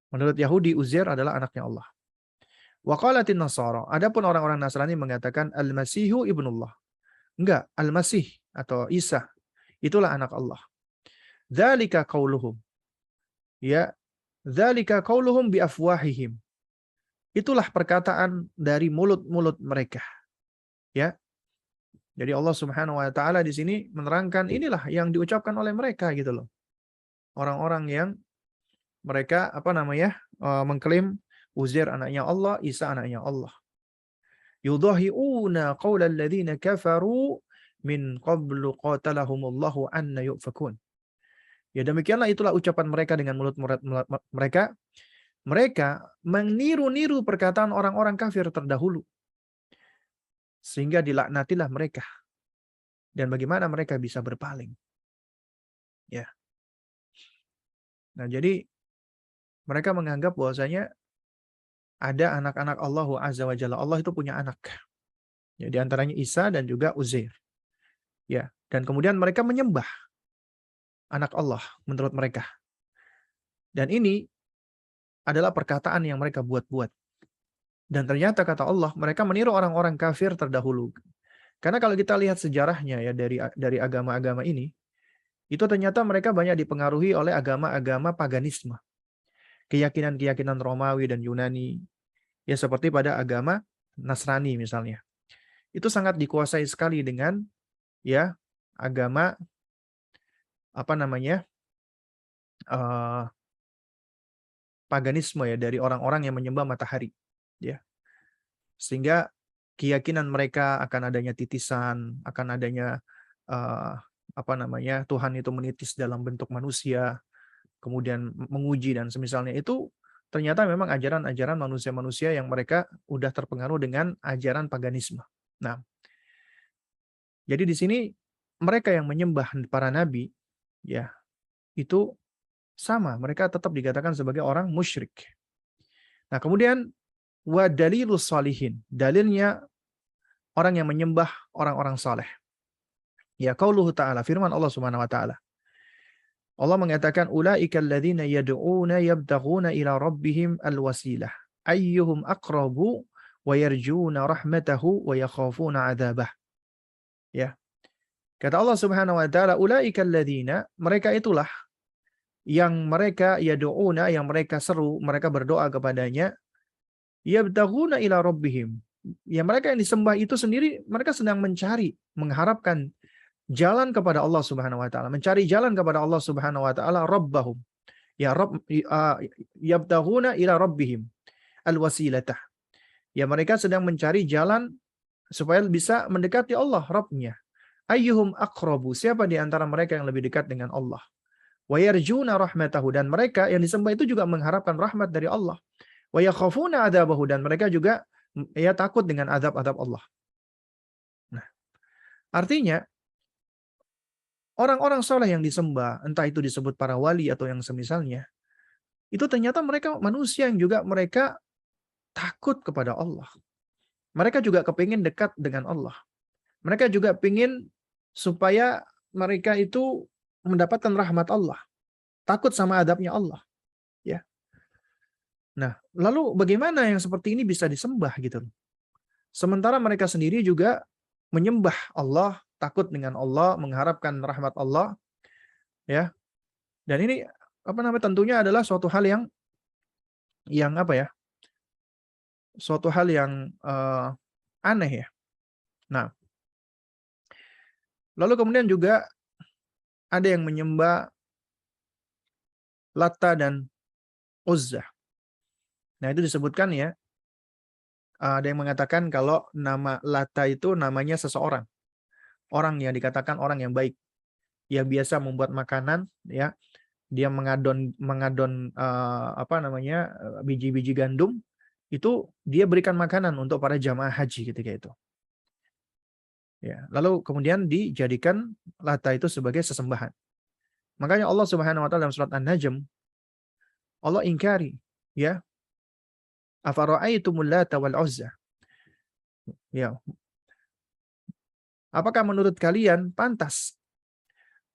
Menurut Yahudi, Uzair adalah anaknya Allah. Wa qalatin Nasara. Adapun orang-orang Nasrani mengatakan Al-Masihu ibnullah. Enggak, Al-Masih atau Isa itulah anak Allah. Dzalika qauluhum. Ya, dzalika qauluhum bi afwahihim. Itulah perkataan dari mulut-mulut mereka. Ya. Jadi Allah Subhanahu wa taala di sini menerangkan inilah yang diucapkan oleh mereka gitu loh. Orang-orang yang mereka mengklaim Uzair anaknya Allah, Isa anaknya Allah. Yudahiuna qaulal ladzina kafaru min qablu qatalahumullahu anna yufakun. Ya, demikianlah itulah ucapan mereka dengan mulut mereka. Mereka meniru-niru perkataan orang-orang kafir terdahulu. Sehingga dilaknatilah mereka. Dan bagaimana mereka bisa berpaling. Ya. Nah, jadi mereka menganggap bahwasanya ada anak-anak Allah Azza wa Jalla. Allah itu punya anak. Ya, di antaranya Isa dan juga Uzair. Ya, dan kemudian mereka menyembah anak Allah menurut mereka. Dan ini adalah perkataan yang mereka buat-buat. Dan ternyata kata Allah, mereka meniru orang-orang kafir terdahulu. Karena kalau kita lihat sejarahnya ya dari agama-agama ini, itu ternyata mereka banyak dipengaruhi oleh agama-agama paganisme. Keyakinan-keyakinan Romawi dan Yunani. Ya seperti pada agama Nasrani misalnya. Itu sangat dikuasai sekali dengan ya agama paganisme ya, dari orang-orang yang menyembah matahari. Ya. Sehingga keyakinan mereka akan adanya titisan, akan adanya eh, apa namanya, Tuhan itu menitis dalam bentuk manusia, kemudian menguji dan semisalnya itu ternyata memang ajaran-ajaran manusia-manusia yang mereka udah terpengaruh dengan ajaran paganisme. Nah, jadi di sini mereka yang menyembah para nabi ya, itu sama, mereka tetap dikatakan sebagai orang musyrik. Nah, kemudian wa dalilus salihin, dalilnya orang yang menyembah orang-orang saleh. Ya, qauluhu ta'ala, firman Allah Subhanahu wa taala. Allah mengatakan ulaikal ladzina yad'una yabtaghuna ila rabbihim alwasilah ayyuhum aqrabu wa yarjuna rahmatahu wa yakhafuna adzabah. Ya. Kata Allah Subhanahu wa taala ulaikal ladzina, mereka itulah yang mereka yad'una, yang mereka seru, mereka berdoa kepadanya, yabtaghuna ila rabbihim. Ya, mereka yang disembah itu sendiri mereka sedang mencari, mengharapkan jalan kepada Allah Subhanahu wa taala, mencari jalan kepada Allah Subhanahu wa taala, rabbahum. Ya rabb, yabtaghuna ila rabbihim alwasilatah. Ya, mereka sedang mencari jalan supaya bisa mendekati Allah Rabbnya. Ayyuhum aqrabu, siapa di antara mereka yang lebih dekat dengan Allah. Wa yarjuna rahmatahu, dan mereka yang disembah itu juga mengharapkan rahmat dari Allah. Wa yakhafuna adzabahu, dan mereka juga ya takut dengan azab-azab Allah. Nah, artinya orang-orang soleh yang disembah, entah itu disebut para wali atau yang semisalnya, itu ternyata mereka manusia yang juga mereka takut kepada Allah. Mereka juga kepingin dekat dengan Allah. Mereka juga pingin supaya mereka itu mendapatkan rahmat Allah. Takut sama adabnya Allah. Ya. Nah, lalu bagaimana yang seperti ini bisa disembah gitu? Sementara mereka sendiri juga menyembah Allah, takut dengan Allah, mengharapkan rahmat Allah. Ya. Dan ini apa namanya, tentunya adalah suatu hal yang apa ya? Suatu hal yang aneh ya. Nah, lalu kemudian juga ada yang menyembah Lata dan Uzza. Nah, itu disebutkan ya, ada yang mengatakan kalau nama Lata itu namanya seseorang. Orang yang dikatakan orang yang baik, yang biasa membuat makanan ya, dia mengadon mengadon apa namanya, biji-biji gandum, itu dia berikan makanan untuk para jamaah haji ketika itu. Ya, lalu kemudian dijadikan Lata itu sebagai sesembahan. Makanya Allah Subhanahu wa taala dalam surat An-Najm, Allah ingkari, ya, afara'aitumul Lata wal Uzza. Ya, apakah menurut kalian pantas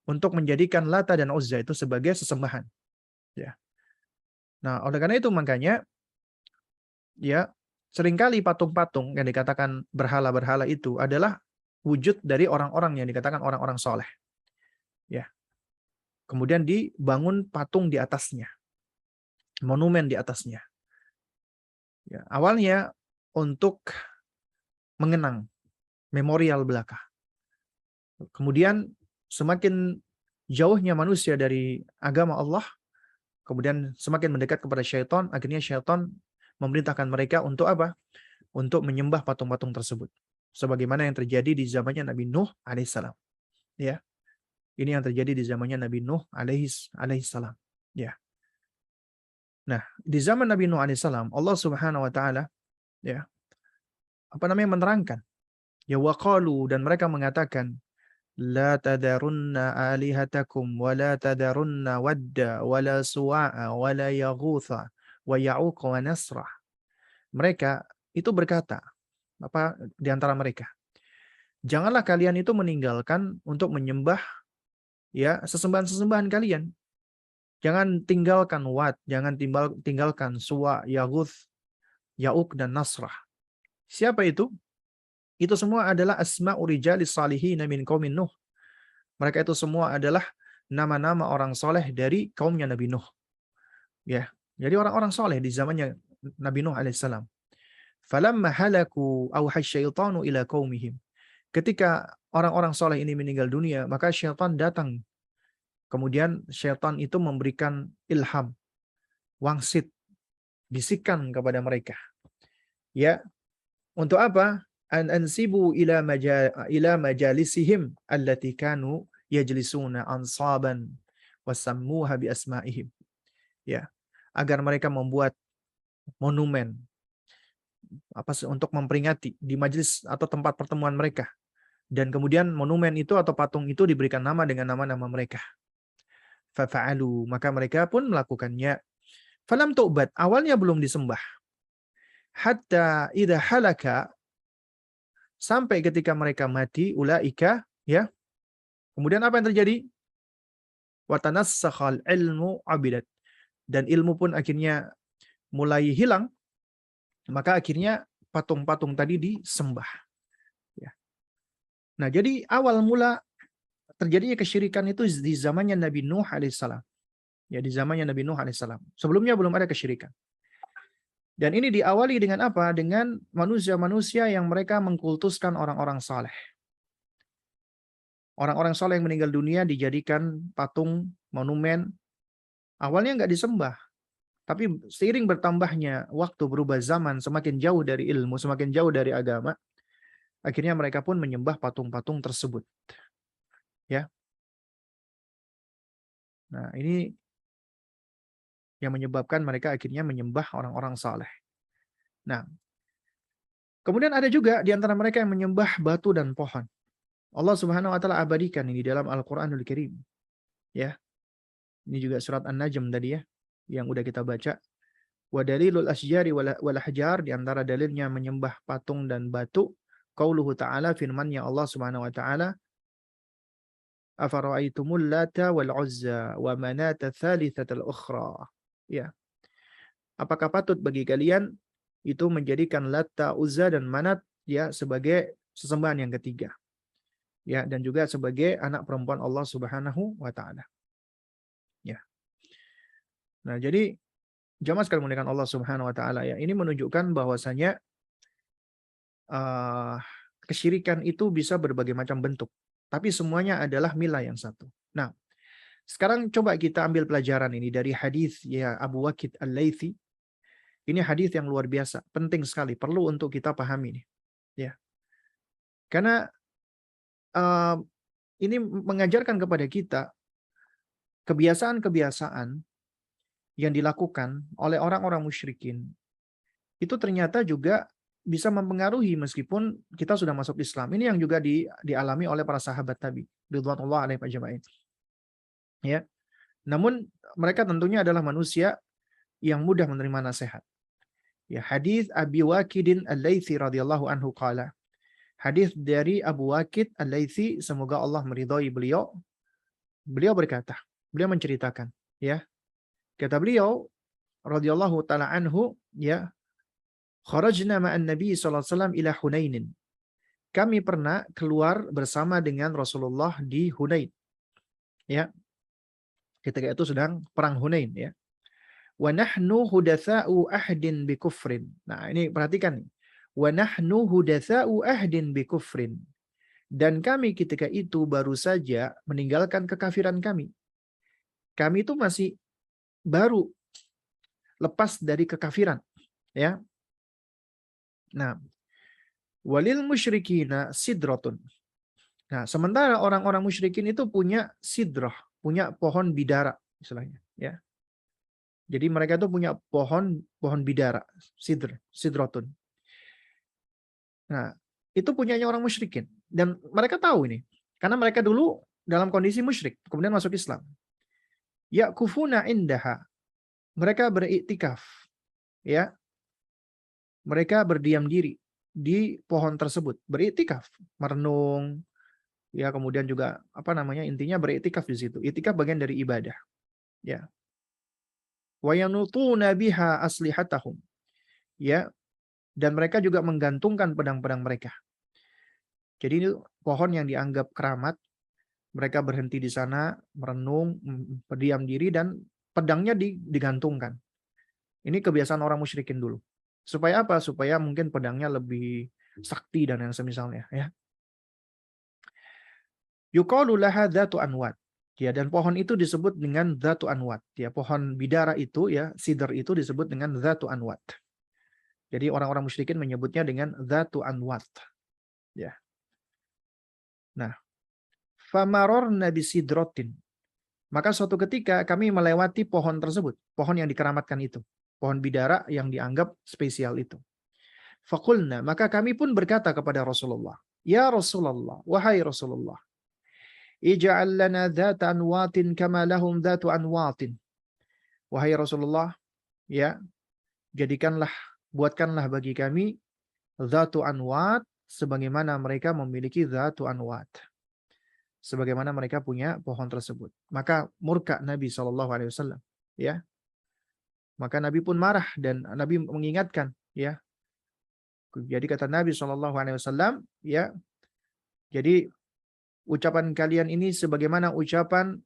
untuk menjadikan Lata dan Uzza itu sebagai sesembahan? Ya. Nah, oleh karena itu makanya ya, seringkali patung-patung yang dikatakan berhala-berhala itu adalah wujud dari orang-orang yang dikatakan orang-orang soleh. Ya. Kemudian dibangun patung di atasnya, monumen di atasnya. Ya. Awalnya untuk mengenang memorial belaka. Kemudian semakin jauhnya manusia dari agama Allah, kemudian semakin mendekat kepada syaitan, akhirnya syaitan memerintahkan mereka untuk apa? Untuk menyembah patung-patung tersebut. Sebagaimana yang terjadi di zamannya Nabi Nuh alaihissalam. Ya. Ini yang terjadi di zamannya Nabi Nuh alaihissalam. Ya. Nah, di zaman Nabi Nuh alaihissalam, Allah Subhanahu wa taala ya, apa namanya, menerangkan, ya waqalu, dan mereka mengatakan, la tadarunna alihatakum wa la tadarunna wadda wa la suwa'a wa la yaghutha wa ya'uq wa nasra. Mereka itu berkata, apa di antara mereka, janganlah kalian itu meninggalkan untuk menyembah ya sesembahan-sesembahan kalian. Jangan tinggalkan Wat, jangan tinggalkan Suwa, Yaguth, Ya'uq dan Nasrah. Siapa itu? Itu semua adalah asma'u rijalis salihin min qaumin Nuh. Mereka itu semua adalah nama-nama orang soleh dari kaumnya Nabi Nuh. Ya. Jadi orang-orang soleh di zamannya Nabi Nuh alaihissalam. Falamma halaku auha syaitanu ila qaumihim. Ketika orang-orang soleh ini meninggal dunia, maka syaitan datang. Kemudian syaitan itu memberikan ilham, wangsit Bisikan kepada mereka. Ya, untuk apa? An ansibu ila majalisihim allati kanu yajlisuna ansaban wasammuha bi asma'ihim. Ya, agar mereka membuat monumen untuk memperingati di majelis atau tempat pertemuan mereka, dan kemudian monumen itu atau patung itu diberikan nama dengan nama-nama mereka. Fafa'alu, maka mereka pun melakukannya. Falam tu'bad, awalnya belum disembah. Hatta idza halaka, sampai ketika mereka mati, ulaika, ya. Kemudian apa yang terjadi? Wa tanassakhal ilmu abidat, dan ilmu pun akhirnya mulai hilang, maka akhirnya patung-patung tadi disembah. Ya. Nah, jadi awal mula terjadinya kesyirikan itu di zamannya Nabi Nuh alaihissalam. Ya, di zamannya Nabi Nuh alaihissalam. Sebelumnya belum ada kesyirikan. Dan ini diawali dengan apa? Dengan manusia-manusia yang mereka mengkultuskan orang-orang saleh. Orang-orang saleh yang meninggal dunia dijadikan patung, monumen. Awalnya nggak disembah. Tapi seiring bertambahnya waktu, berubah zaman, semakin jauh dari ilmu, semakin jauh dari agama, akhirnya mereka pun menyembah patung-patung tersebut. Ya. Nah, ini yang menyebabkan mereka akhirnya menyembah orang-orang saleh. Nah, kemudian ada juga di antara mereka yang menyembah batu dan pohon. Allah Subhanahu wa taala abadikan ini dalam Al-Qur'anul Karim. Ya. Ini juga surat An-Najm tadi ya, yang udah kita baca. Wa dalilul asjari wal ahjar, di antara dalilnya menyembah patung dan batu, qauluhu ta'ala, firman-Nya Allah Subhanahu wa taala, afara'aitumul lata wal uzza wa manata tsalitsatal ukhra. Ya. Apakah patut bagi kalian itu menjadikan Lata, Uzza dan Manat ya sebagai sesembahan yang ketiga. Ya, dan juga sebagai anak perempuan Allah Subhanahu wa taala. Ya. Nah, jadi jamaah sekalian muliakan Allah Subhanahu wa taala ya, ini menunjukkan bahwasanya kesyirikan itu bisa berbagai macam bentuk, tapi semuanya adalah milah yang satu. Nah, sekarang coba kita ambil pelajaran ini dari hadis ya Abu Waqid Al-Laitsi. Ini hadis yang luar biasa, penting sekali, perlu untuk kita pahami nih. Ya. Karena ini mengajarkan kepada kita kebiasaan-kebiasaan yang dilakukan oleh orang-orang musyrikin itu ternyata juga bisa mempengaruhi meskipun kita sudah masuk Islam. Ini yang juga dialami oleh para sahabat Nabi ridwanullah alaihim ajma'in. Ya. Namun mereka tentunya adalah manusia yang mudah menerima nasihat. Ya, hadis Abi Waqidin Al-Laitsi radhiyallahu anhu qala. Hadis dari Abu Waqid Al-Laitsi, semoga Allah meridhai beliau. Beliau berkata, beliau menceritakan, ya. Kata beliau radhiyallahu taala anhu, ya, kharajna ma'an Nabi sallallahu alaihi wasallam ila Hunainin. Kami pernah keluar bersama dengan Rasulullah di Hunain. Ya. Ketika itu sedang perang Hunain, ya. Wa nahnu hudatsa'u ahdin bi kufrin. Nah, ini perhatikan nih. Wa nahnu hudatsa'u ahdin bi kufrin. Dan kami ketika itu baru saja meninggalkan kekafiran kami. Kami itu masih baru lepas dari kekafiran, ya. Nah, walil musyrikina sidratun. Nah, sementara orang-orang musyrikin itu punya sidrah, punya pohon bidara istilahnya, ya. Jadi mereka itu punya pohon bidara, sidratun. Nah, itu punyanya orang musyrikin dan mereka tahu ini karena mereka dulu dalam kondisi musyrik kemudian masuk Islam. Yaqufuna indaha. Mereka beriktikaf, ya. Mereka berdiam diri di pohon tersebut, beriktikaf, merenung, ya, kemudian juga intinya beriktikaf di situ. Iktikaf bagian dari ibadah, ya. Wa yanutuna biha aslihatahum. Ya, dan mereka juga menggantungkan pedang-pedang mereka. Jadi ini pohon yang dianggap keramat, mereka berhenti di sana, merenung, berdiam diri dan pedangnya digantungkan. Ini kebiasaan orang musyrikin dulu. Supaya apa? Supaya mungkin pedangnya lebih sakti dan yang semisalnya, ya. Yuqalu laha dzatu anwat. Ya, dan pohon itu disebut dengan Dzatu Anwat. Ya, pohon bidara itu ya, sidr itu disebut dengan Dzatu Anwat. Jadi orang-orang musyrikin menyebutnya dengan Dzatu Anwat. Ya. Nah, famarorna bisidrotin. Maka suatu ketika kami melewati pohon tersebut, pohon yang dikeramatkan itu, pohon bidara yang dianggap spesial itu. Fakulna, maka kami pun berkata kepada Rasulullah, Ya Rasulullah, wahai Rasulullah, ij'al lana dhata anwatin kama lahum dhatu anwatin. Wahai Rasulullah, ya, jadikanlah, buatkanlah bagi kami dhatu anwat sebagaimana mereka memiliki dhatu anwat. Sebagaimana mereka punya pohon tersebut. Maka murka Nabi SAW. Ya. Maka Nabi pun marah dan Nabi mengingatkan. Ya. Jadi kata Nabi SAW, ya, jadi ucapan kalian ini sebagaimana ucapan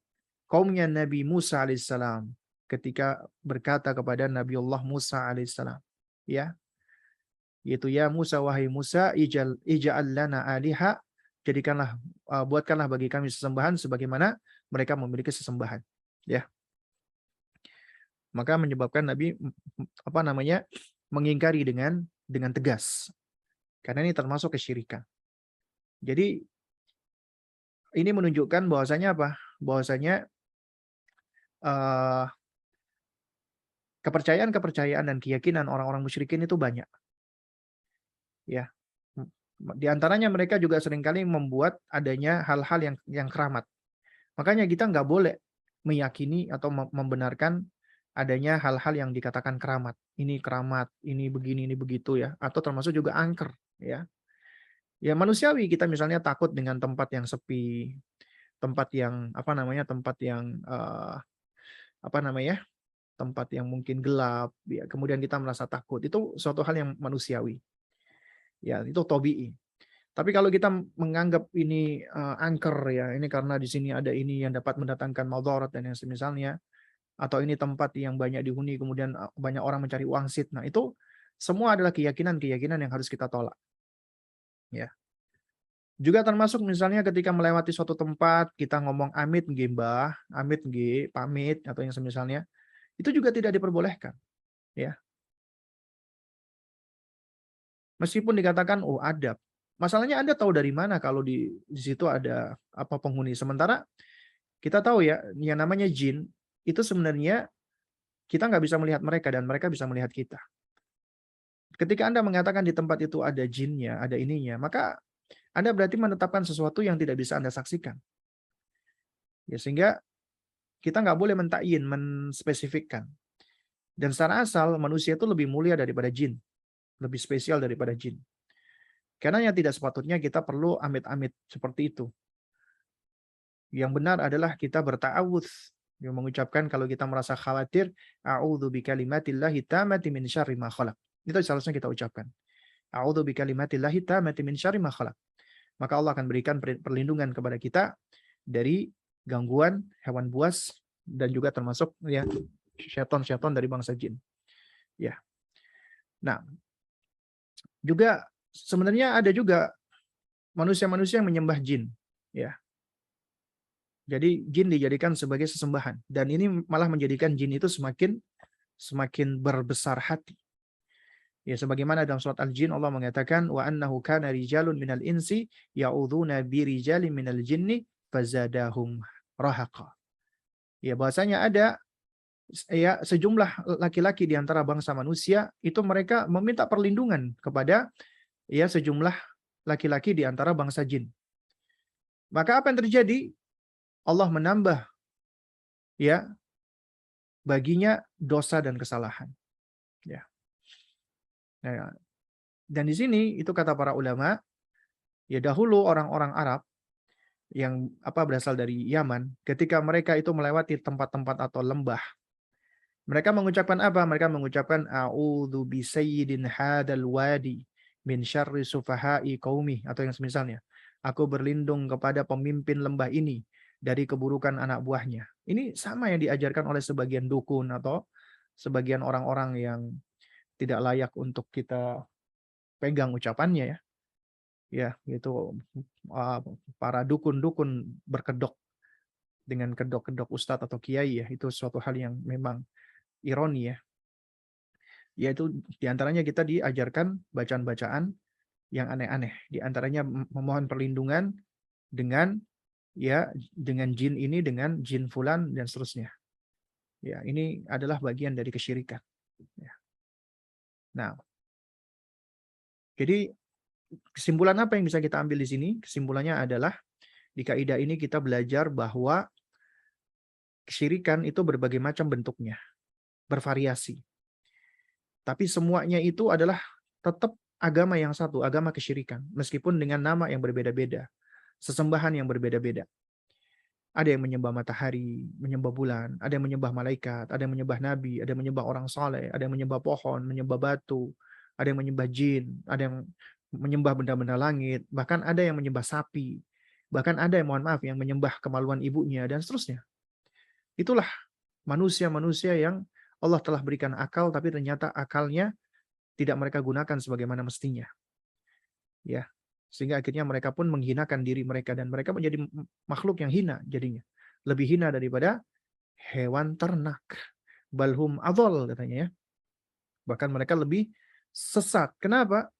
kaumnya Nabi Musa alaihissalam ketika berkata kepada Nabiullah Musa alaihissalam, ya, yaitu ya Musa, wahai Musa, ij'al lana aliha, jadikanlah, buatkanlah bagi kami sesembahan sebagaimana mereka memiliki sesembahan, ya. Maka menyebabkan Nabi mengingkari dengan tegas, karena ini termasuk kesyirikan. Jadi ini menunjukkan bahwasanya apa? Bahwasanya kepercayaan-kepercayaan dan keyakinan orang-orang musyrikin itu banyak. Ya. Di antaranya mereka juga seringkali membuat adanya hal-hal yang keramat. Makanya kita nggak boleh meyakini atau membenarkan adanya hal-hal yang dikatakan keramat. Ini keramat, ini begini, ini begitu ya. Atau termasuk juga angker, ya. Ya manusiawi kita misalnya takut dengan tempat yang sepi, tempat yang tempat yang tempat yang mungkin gelap, ya, kemudian kita merasa takut. Itu suatu hal yang manusiawi. Ya, itu tabii. Tapi kalau kita menganggap ini angker ya, ini karena di sini ada ini yang dapat mendatangkan madarat dan yang semisalnya, atau ini tempat yang banyak dihuni kemudian banyak orang mencari wangsit. Nah, itu semua adalah keyakinan-keyakinan yang harus kita tolak. Ya. Juga termasuk misalnya ketika melewati suatu tempat, kita ngomong amit nggih Mbah, amit nggih, pamit atau yang semisalnya, itu juga tidak diperbolehkan, ya. Meskipun dikatakan oh adab. Masalahnya Anda tahu dari mana kalau di situ ada apa penghuni. Sementara kita tahu ya, yang namanya jin itu sebenarnya kita nggak bisa melihat mereka dan mereka bisa melihat kita. Ketika Anda mengatakan di tempat itu ada jinnya, ada ininya, maka Anda berarti menetapkan sesuatu yang tidak bisa Anda saksikan. Ya, sehingga kita nggak boleh mentakyin, menspesifikkan. Dan secara asal manusia itu lebih mulia daripada jin, lebih spesial daripada jin. Karena yang tidak sepatutnya kita perlu amit-amit seperti itu. Yang benar adalah kita berta'awudz, yang mengucapkan kalau kita merasa khawatir, a'udzu bikalimatillahi tammati min syarri ma khalaq. Itu seharusnya kita ucapkan. A'udzu bikalimatillahi tammati min syarri ma khalaq. Maka Allah akan berikan perlindungan kepada kita dari gangguan hewan buas dan juga termasuk ya syaitan-syaitan dari bangsa jin. Ya. Nah, juga sebenarnya ada juga manusia-manusia yang menyembah jin, ya. Jadi jin dijadikan sebagai sesembahan dan ini malah menjadikan jin itu semakin berbesar hati. Ya sebagaimana dalam surat Al-Jin Allah mengatakan wa annahu kana rijalun minal insi ya'udzuna bi rijalin minal jinni fazadahum rahaqa. Ya bahasanya ada ya sejumlah laki-laki di antara bangsa manusia itu mereka meminta perlindungan kepada ya sejumlah laki-laki di antara bangsa jin. Maka apa yang terjadi? Allah menambah ya baginya dosa dan kesalahan. Ya. Nah, dan di sini itu kata para ulama, ya dahulu orang-orang Arab yang berasal dari Yaman, ketika mereka itu melewati tempat-tempat atau lembah, mereka mengucapkan apa? Mereka mengucapkan a'udzu bi sayyidin hadal wadi min syarri sufaha'i qaumi atau yang semisalnya. Aku berlindung kepada pemimpin lembah ini dari keburukan anak buahnya. Ini sama yang diajarkan oleh sebagian dukun atau sebagian orang-orang yang tidak layak untuk kita pegang ucapannya ya. Ya, itu para dukun-dukun berkedok dengan kedok-kedok ustadz atau kiai ya, itu suatu hal yang memang ironi ya. Yaitu diantaranya kita diajarkan bacaan-bacaan yang aneh-aneh. Di antaranya memohon perlindungan dengan ya dengan jin ini, dengan jin fulan dan seterusnya. Ya, ini adalah bagian dari kesyirikan. Ya. Nah, jadi kesimpulan apa yang bisa kita ambil di sini? Kesimpulannya adalah di kaidah ini kita belajar bahwa kesyirikan itu berbagai macam bentuknya, bervariasi. Tapi semuanya itu adalah tetap agama yang satu, agama kesyirikan, meskipun dengan nama yang berbeda-beda, sesembahan yang berbeda-beda. Ada yang menyembah matahari, menyembah bulan, ada yang menyembah malaikat, ada yang menyembah nabi, ada yang menyembah orang soleh, ada yang menyembah pohon, menyembah batu, ada yang menyembah jin, ada yang menyembah benda-benda langit, bahkan ada yang menyembah sapi, bahkan ada yang mohon maaf yang menyembah kemaluan ibunya dan seterusnya. Itulah manusia-manusia yang Allah telah berikan akal, tapi ternyata akalnya tidak mereka gunakan sebagaimana mestinya. Ya, sehingga akhirnya mereka pun menghinakan diri mereka dan mereka menjadi makhluk yang hina jadinya. Lebih hina daripada hewan ternak. Balhum adol katanya ya. Bahkan mereka lebih sesat. Kenapa?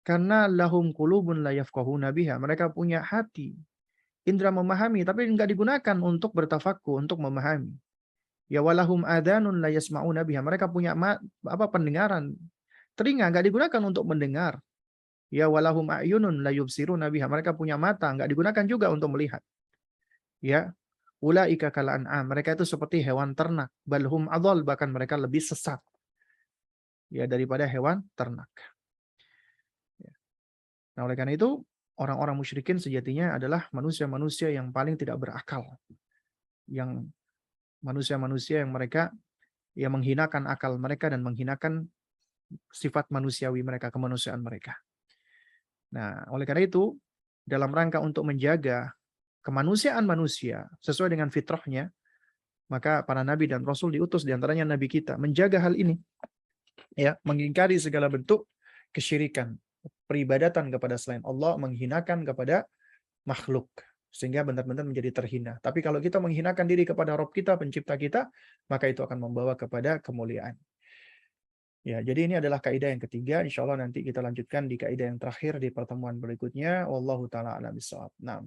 Karena lahum qulubun la yafqahuna biha. Mereka punya hati, indera memahami, tapi enggak digunakan untuk bertafakkur, untuk memahami. Ya walahum adanun la yasma'una biha. Mereka punya pendengaran, telinga enggak digunakan untuk mendengar. Ya walahum a'yunun la yubsiruna biha. Mereka punya mata, enggak digunakan juga untuk melihat. Ya, ulaika kal an'am. Mereka itu seperti hewan ternak. Balhum adall, bahkan mereka lebih sesat ya daripada hewan ternak. Ya. Nah, oleh karena itu orang-orang musyrikin sejatinya adalah manusia-manusia yang paling tidak berakal. Yang manusia-manusia yang mereka yang menghinakan akal mereka dan menghinakan sifat manusiawi mereka, kemanusiaan mereka. Nah, oleh karena itu, dalam rangka untuk menjaga kemanusiaan manusia sesuai dengan fitrahnya, maka para nabi dan rasul diutus diantaranya nabi kita menjaga hal ini, ya, mengingkari segala bentuk kesyirikan, peribadatan kepada selain Allah, menghinakan kepada makhluk sehingga benar-benar menjadi terhina. Tapi kalau kita menghinakan diri kepada Rabb kita, pencipta kita, maka itu akan membawa kepada kemuliaan. Ya, jadi ini adalah kaidah yang ketiga. Insya Allah nanti kita lanjutkan di kaidah yang terakhir di pertemuan berikutnya. Wallahu taala a'lam bishawab. Nah,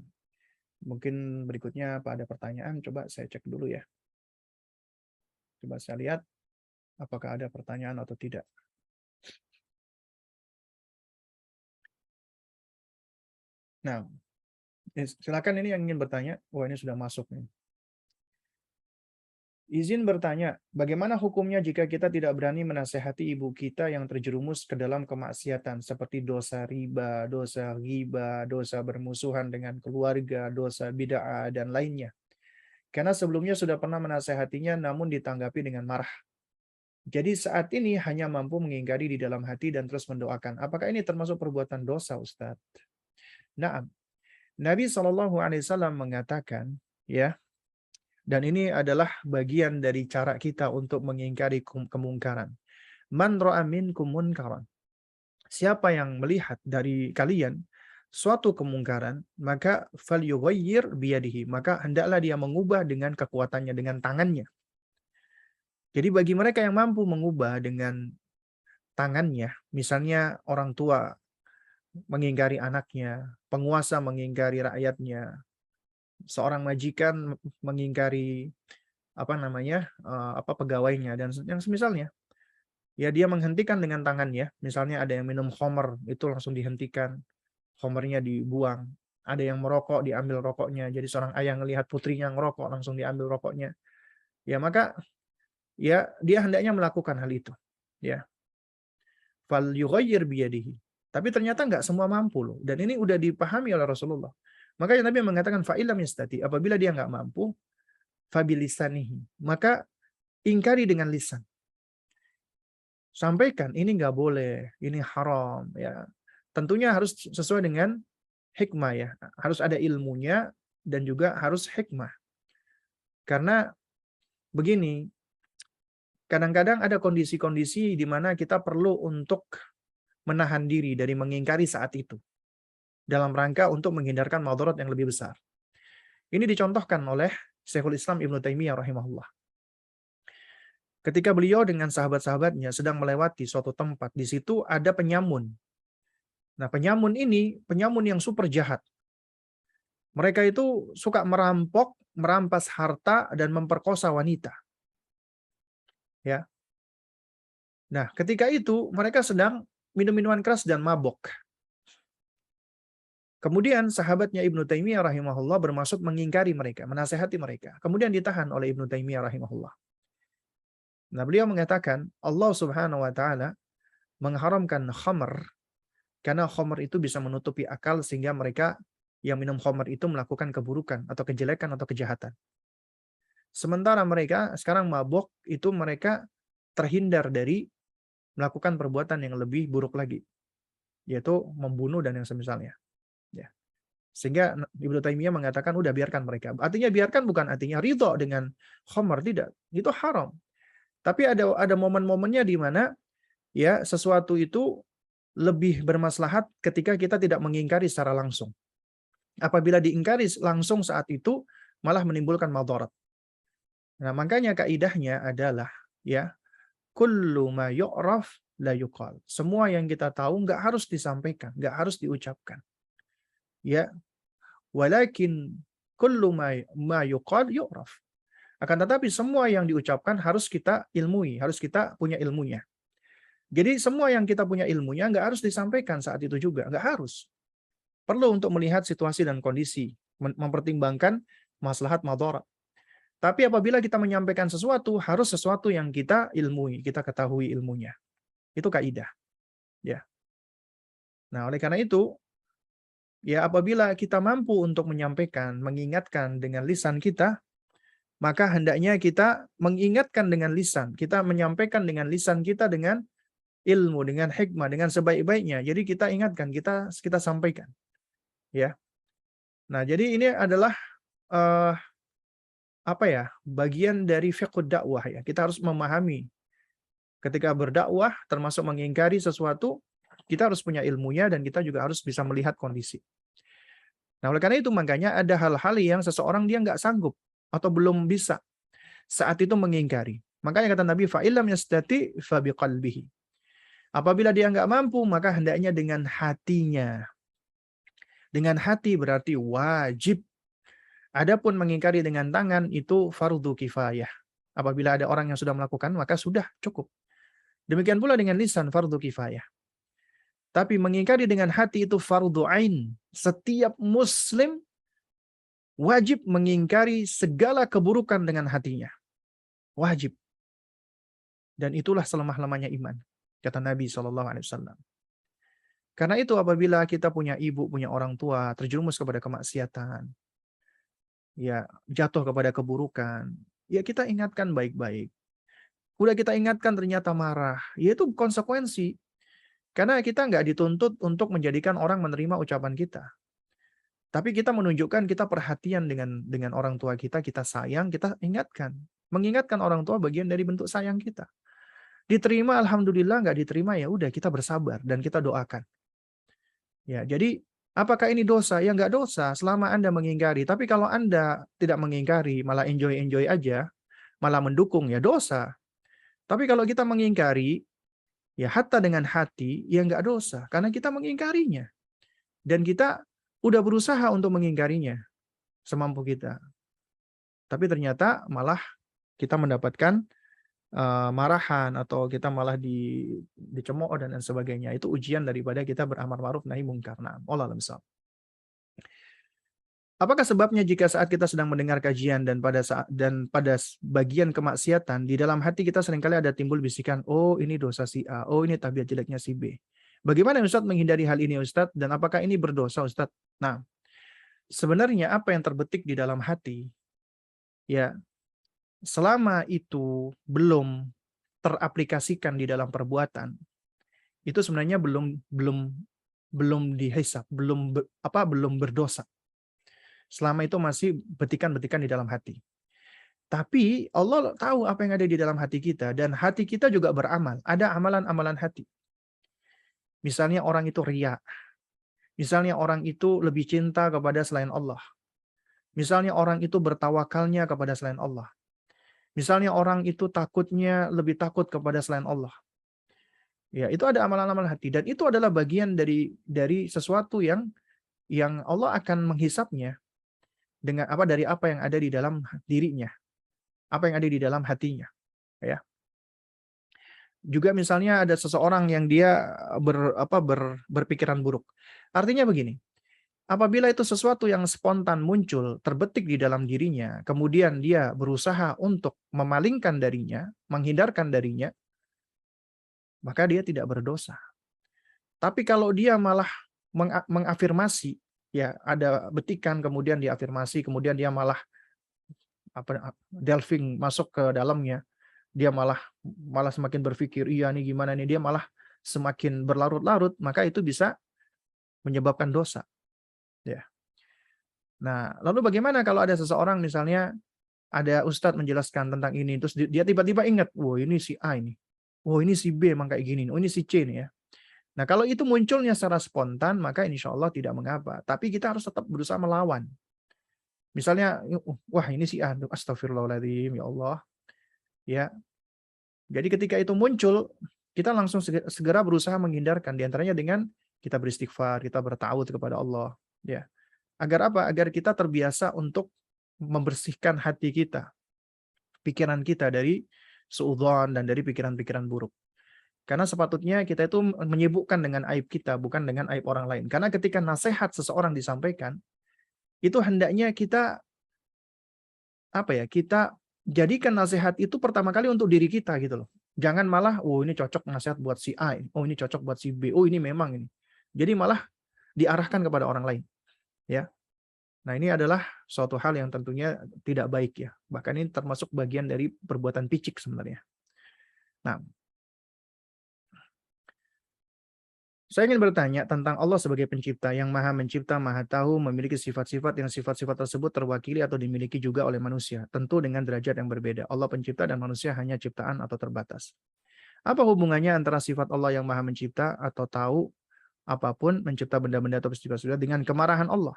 mungkin berikutnya apa ada pertanyaan? Coba saya cek dulu ya. Coba saya lihat apakah ada pertanyaan atau tidak. Nah, silakan ini yang ingin bertanya. Wah, ini sudah masuk nih. Izin bertanya, bagaimana hukumnya jika kita tidak berani menasehati ibu kita yang terjerumus ke dalam kemaksiatan seperti dosa riba, dosa ghibah, dosa bermusuhan dengan keluarga, dosa bid'ah, dan lainnya? Karena sebelumnya sudah pernah menasehatinya namun ditanggapi dengan marah. Jadi saat ini hanya mampu mengingkari di dalam hati dan terus mendoakan. Apakah ini termasuk perbuatan dosa, Ustadz? Nah, Nabi SAW mengatakan, ya, dan ini adalah bagian dari cara kita untuk mengingkari kemungkaran. Man ra'a minkum munkaran. Siapa yang melihat dari kalian suatu kemungkaran, maka falyughayyir biyadihi, maka hendaklah dia mengubah dengan kekuatannya, dengan tangannya. Jadi bagi mereka yang mampu mengubah dengan tangannya, misalnya orang tua mengingkari anaknya, penguasa mengingkari rakyatnya, seorang majikan mengingkari pegawainya dan yang semisalnya, ya dia menghentikan dengan tangannya. Misalnya ada yang minum khamr, itu langsung dihentikan, khamrnya dibuang. Ada yang merokok, diambil rokoknya. Jadi seorang ayah melihat putrinya ngerokok, langsung diambil rokoknya. Ya maka ya dia hendaknya melakukan hal itu. Ya, fal yughayyir biyadihi. Tapi ternyata nggak semua mampu loh. Dan ini udah dipahami oleh Rasulullah. Makanya Nabi mengatakan fa'ilam yastati, apabila dia nggak mampu, fabilisanihi, maka ingkari dengan lisan. Sampaikan ini nggak boleh, ini haram, ya. Tentunya harus sesuai dengan hikmah, ya. Harus ada ilmunya dan juga harus hikmah. Karena begini, kadang-kadang ada kondisi-kondisi di mana kita perlu untuk menahan diri dari mengingkari saat itu dalam rangka untuk menghindarkan madarat yang lebih besar. Ini dicontohkan oleh Syekhul Islam Ibnu Taimiyah rahimahullah. Ketika beliau dengan sahabat-sahabatnya sedang melewati suatu tempat, di situ ada penyamun. Nah, penyamun ini penyamun yang super jahat. Mereka itu suka merampok, merampas harta dan memperkosa wanita. Ya. Nah, ketika itu mereka sedang minum minuman keras dan mabok. Kemudian sahabatnya Ibnu Taimiyah rahimahullah bermaksud mengingkari mereka, menasehati mereka. Kemudian ditahan oleh Ibnu Taimiyah rahimahullah. Nah, beliau mengatakan Allah Subhanahu wa taala mengharamkan khamr karena khamr itu bisa menutupi akal sehingga mereka yang minum khamr itu melakukan keburukan atau kejelekan atau kejahatan. Sementara mereka sekarang mabok itu mereka terhindar dari melakukan perbuatan yang lebih buruk lagi, yaitu membunuh dan yang semisalnya. Ya. Sehingga Ibnu Taimiyah mengatakan udah biarkan mereka. Artinya biarkan bukan artinya ridho dengan khamr, tidak. Itu haram. Tapi ada momen-momennya di mana ya sesuatu itu lebih bermaslahat ketika kita tidak mengingkari secara langsung. Apabila diingkari langsung saat itu malah menimbulkan madarat. Nah, makanya kaidahnya adalah ya kullu ma yu'raf la yuqal. Semua yang kita tahu nggak harus disampaikan, nggak harus diucapkan. Ya, walakin kullu ma yuqal yu'raf. Akan tetapi semua yang diucapkan harus kita ilmui, harus kita punya ilmunya. Jadi semua yang kita punya ilmunya nggak harus disampaikan saat itu juga, nggak harus. Perlu untuk melihat situasi dan kondisi, mempertimbangkan maslahat madarat. Tapi apabila kita menyampaikan sesuatu, harus sesuatu yang kita ilmui, kita ketahui ilmunya. Itu kaidah. Ya. Nah, oleh karena itu, ya apabila kita mampu untuk menyampaikan, mengingatkan dengan lisan kita, maka hendaknya kita mengingatkan dengan lisan. Kita menyampaikan dengan lisan kita dengan ilmu, dengan hikmah, dengan sebaik-baiknya. Jadi kita ingatkan, kita sampaikan. Ya. Nah, jadi ini adalah bagian dari fiqh dakwah ya. Kita harus memahami ketika berdakwah termasuk mengingkari sesuatu, kita harus punya ilmunya dan kita juga harus bisa melihat kondisi. Nah, oleh karena itu makanya ada hal-hal yang seseorang dia nggak sanggup atau belum bisa saat itu mengingkari. Makanya kata Nabi, fa illam yastati fa biqalbihi. Apabila dia nggak mampu, maka hendaknya dengan hatinya. Dengan hati berarti wajib. Adapun mengingkari dengan tangan itu fardu kifayah. Apabila ada orang yang sudah melakukan, maka sudah cukup. Demikian pula dengan lisan fardu kifayah. Tapi mengingkari dengan hati itu fardu ain. Setiap muslim wajib mengingkari segala keburukan dengan hatinya. Wajib. Dan itulah selemah-lemahnya iman, kata Nabi SAW. Karena itu apabila kita punya ibu, punya orang tua, terjerumus kepada kemaksiatan, ya jatuh kepada keburukan, ya kita ingatkan baik-baik. Udah kita ingatkan ternyata marah, ya itu konsekuensi. Karena kita nggak dituntut untuk menjadikan orang menerima ucapan kita. Tapi kita menunjukkan kita perhatian dengan orang tua kita sayang, kita ingatkan. Mengingatkan orang tua bagian dari bentuk sayang kita. Diterima alhamdulillah, nggak diterima ya udah kita bersabar dan kita doakan. Ya, jadi apakah ini dosa? Ya nggak dosa selama Anda mengingkari. Tapi kalau Anda tidak mengingkari, malah enjoy-enjoy aja, malah mendukung, ya dosa. Tapi kalau kita mengingkari, ya hatta dengan hati, ya nggak dosa. Karena kita mengingkarinya. Dan kita udah berusaha untuk mengingkarinya semampu kita. Tapi ternyata malah kita mendapatkan marahan atau kita malah dicemooh dan lain sebagainya. Itu ujian daripada kita beramar ma'ruf nahi munkar. Nah, wallahu a'lam bishawab. Apakah sebabnya jika saat kita sedang mendengar kajian dan pada bagian kemaksiatan di dalam hati kita seringkali ada timbul bisikan, oh ini dosa si A, oh ini tabiat jeleknya si B. Bagaimana Ustadz menghindari hal ini Ustadz dan apakah ini berdosa Ustadz? Nah, sebenarnya apa yang terbetik di dalam hati ya selama itu belum teraplikasikan di dalam perbuatan, itu sebenarnya belum dihisab, belum berdosa. Selama itu masih betikan-betikan di dalam hati. Tapi Allah tahu apa yang ada di dalam hati kita dan hati kita juga beramal. Ada amalan-amalan hati. Misalnya orang itu riya. Misalnya orang itu lebih cinta kepada selain Allah. Misalnya orang itu bertawakalnya kepada selain Allah. Misalnya orang itu takutnya lebih takut kepada selain Allah. Ya, itu ada amalan-amalan hati dan itu adalah bagian dari sesuatu yang Allah akan menghisapnya dengan apa dari apa yang ada di dalam dirinya, apa yang ada di dalam hatinya, ya. Juga misalnya ada seseorang yang dia berpikiran buruk. Artinya begini, apabila itu sesuatu yang spontan muncul, terbetik di dalam dirinya, kemudian dia berusaha untuk memalingkan darinya, menghindarkan darinya, maka dia tidak berdosa. Tapi kalau dia malah mengafirmasi, ya ada betikan kemudian diafirmasi, kemudian dia malah delving masuk ke dalamnya, dia malah malah semakin berpikir, iya nih gimana nih, dia malah semakin berlarut-larut, maka itu bisa menyebabkan dosa. Ya. Nah, lalu bagaimana kalau ada seseorang misalnya ada ustadz menjelaskan tentang ini, terus dia tiba-tiba ingat, wah ini si A ini, wah ini si B emang kayak gini, oh ini si C nih ya. Nah, kalau itu munculnya secara spontan, maka insya Allah tidak mengapa. Tapi kita harus tetap berusaha melawan. Misalnya, wah ini si A, astagfirullahaladzim, ya Allah. Ya, jadi ketika itu muncul, kita langsung segera berusaha menghindarkan. Di antaranya dengan kita beristighfar, kita bertawud kepada Allah. Ya, agar apa? Agar kita terbiasa untuk membersihkan hati kita, pikiran kita dari suudzon dan dari pikiran-pikiran buruk. Karena sepatutnya kita itu menyibukkan dengan aib kita, bukan dengan aib orang lain. Karena ketika nasihat seseorang disampaikan, itu hendaknya kita kita jadikan nasihat itu pertama kali untuk diri kita gitu loh. Jangan malah, oh ini cocok nasihat buat si A, oh ini cocok buat si B, oh ini memang ini. Jadi malah diarahkan kepada orang lain, ya. Nah, ini adalah suatu hal yang tentunya tidak baik ya. Bahkan ini termasuk bagian dari perbuatan picik sebenarnya. Nah, saya ingin bertanya tentang Allah sebagai pencipta yang maha mencipta, maha tahu, memiliki sifat-sifat yang sifat-sifat tersebut terwakili atau dimiliki juga oleh manusia. Tentu dengan derajat yang berbeda. Allah pencipta dan manusia hanya ciptaan atau terbatas. Apa hubungannya antara sifat Allah yang maha mencipta atau tahu apapun, mencipta benda-benda atau peristiwa dengan kemarahan Allah?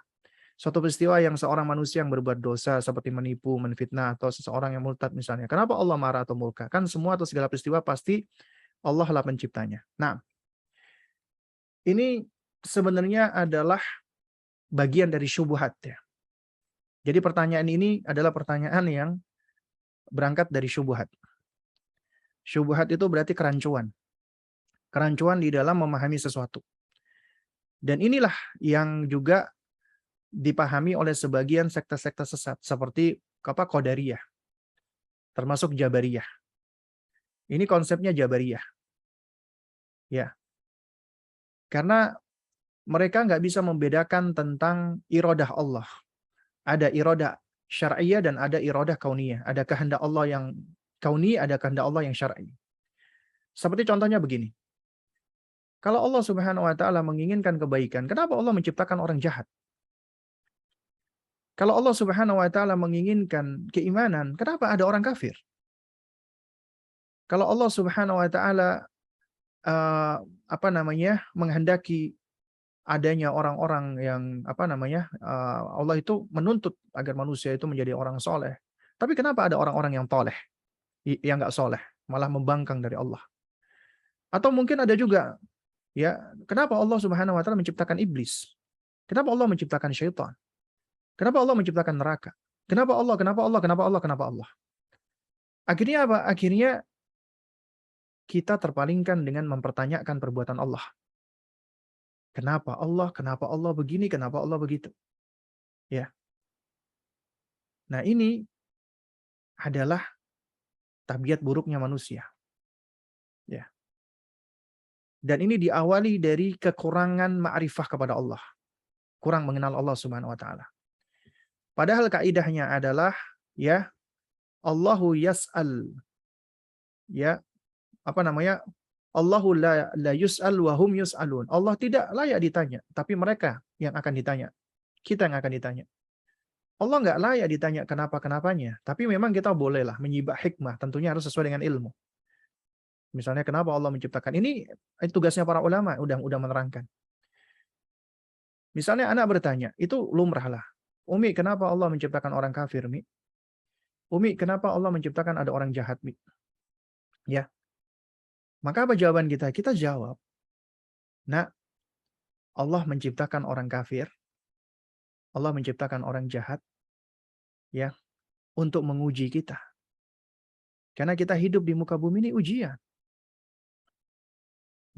Suatu peristiwa yang seorang manusia yang berbuat dosa seperti menipu, menfitnah, atau seseorang yang murtad misalnya. Kenapa Allah marah atau murka? Kan semua atau segala peristiwa pasti Allah lah penciptanya. Nah, ini sebenarnya adalah bagian dari syubhat ya. Jadi pertanyaan ini adalah pertanyaan yang berangkat dari syubhat. Syubhat itu berarti kerancuan. Kerancuan di dalam memahami sesuatu. Dan inilah yang juga dipahami oleh sebagian sekte-sekte sesat seperti Qadariyah, termasuk Jabariyah. Ini konsepnya Jabariyah. Ya. Karena mereka nggak bisa membedakan tentang iradah Allah. Ada iradah syar'iyah dan ada iradah kauniyah. Ada kehendak Allah yang kauni, ada kehendak Allah yang syar'i. Seperti contohnya begini. Kalau Allah Subhanahu wa taala menginginkan kebaikan, kenapa Allah menciptakan orang jahat? Kalau Allah Subhanahu wa taala menginginkan keimanan, kenapa ada orang kafir? Kalau Allah Subhanahu wa taala menghendaki adanya orang-orang yang Allah itu menuntut agar manusia itu menjadi orang soleh. Tapi kenapa ada orang-orang yang toleh, yang nggak soleh, malah membangkang dari Allah? Atau mungkin ada juga, ya, kenapa Allah Subhanahu Wa Taala menciptakan iblis? Kenapa Allah menciptakan syaitan? Kenapa Allah menciptakan neraka? Kenapa Allah? Kenapa Allah? Kenapa Allah? Kenapa Allah? Akhirnya apa? Akhirnya kita terpalingkan dengan mempertanyakan perbuatan Allah. Kenapa Allah? Kenapa Allah begini? Kenapa Allah begitu? Ya. Nah, ini adalah tabiat buruknya manusia. Ya. Dan ini diawali dari kekurangan ma'rifah kepada Allah. Kurang mengenal Allah Subhanahu wa taala. Padahal kaidahnya adalah ya Allahu yas'al. Ya, Allahu la yus'al wa hum yus'alun. Allah tidak layak ditanya, tapi mereka yang akan ditanya. Kita yang akan ditanya. Allah nggak layak ditanya kenapa-kenapanya, tapi memang kita bolehlah menyibak hikmah, tentunya harus sesuai dengan ilmu. Misalnya kenapa Allah menciptakan ini tugasnya para ulama udah menerangkan. Misalnya anak bertanya, itu lumrah lah. Umi, kenapa Allah menciptakan orang kafir, Mi? Umi, kenapa Allah menciptakan ada orang jahat, Mi? Ya, maka apa jawaban kita? Kita jawab, nah, Allah menciptakan orang kafir, Allah menciptakan orang jahat, ya, untuk menguji kita. Karena kita hidup di muka bumi ini ujian.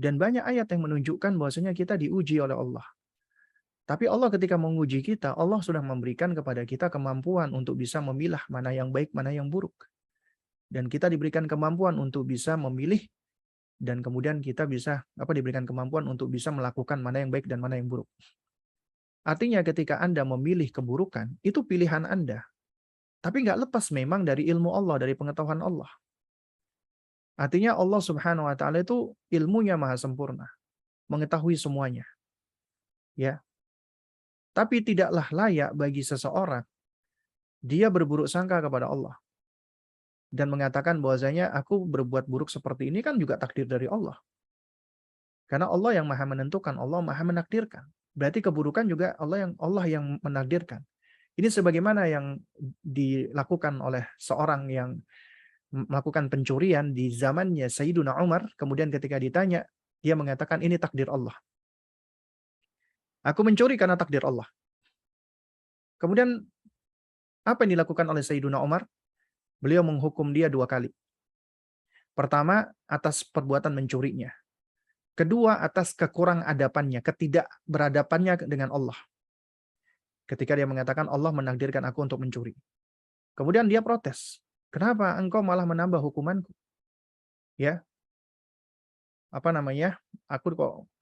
Dan banyak ayat yang menunjukkan bahwasanya kita diuji oleh Allah. Tapi Allah ketika menguji kita, Allah sudah memberikan kepada kita kemampuan untuk bisa memilah mana yang baik, mana yang buruk. Dan kita diberikan kemampuan untuk bisa memilih, dan kemudian kita bisa diberikan kemampuan untuk bisa melakukan mana yang baik dan mana yang buruk. Artinya ketika Anda memilih keburukan, itu pilihan Anda. Tapi nggak lepas memang dari ilmu Allah, dari pengetahuan Allah. Artinya Allah Subhanahu wa taala itu ilmunya maha sempurna, mengetahui semuanya. Ya. Tapi tidaklah layak bagi seseorang dia berburuk sangka kepada Allah dan mengatakan bahwasanya aku berbuat buruk seperti ini kan juga takdir dari Allah. Karena Allah yang maha menentukan, Allah maha menakdirkan. Berarti keburukan juga Allah yang menakdirkan. Ini sebagaimana yang dilakukan oleh seorang yang melakukan pencurian di zamannya Sayyiduna Umar, kemudian ketika ditanya, dia mengatakan ini takdir Allah. Aku mencuri karena takdir Allah. Kemudian apa yang dilakukan oleh Sayyiduna Umar? Beliau menghukum dia 2 kali. Pertama, atas perbuatan mencurinya. Kedua, atas kekurang adapannya, ketidakberadabannya dengan Allah. Ketika dia mengatakan Allah menakdirkan aku untuk mencuri. Kemudian dia protes. Kenapa engkau malah menambah hukumanku? Ya.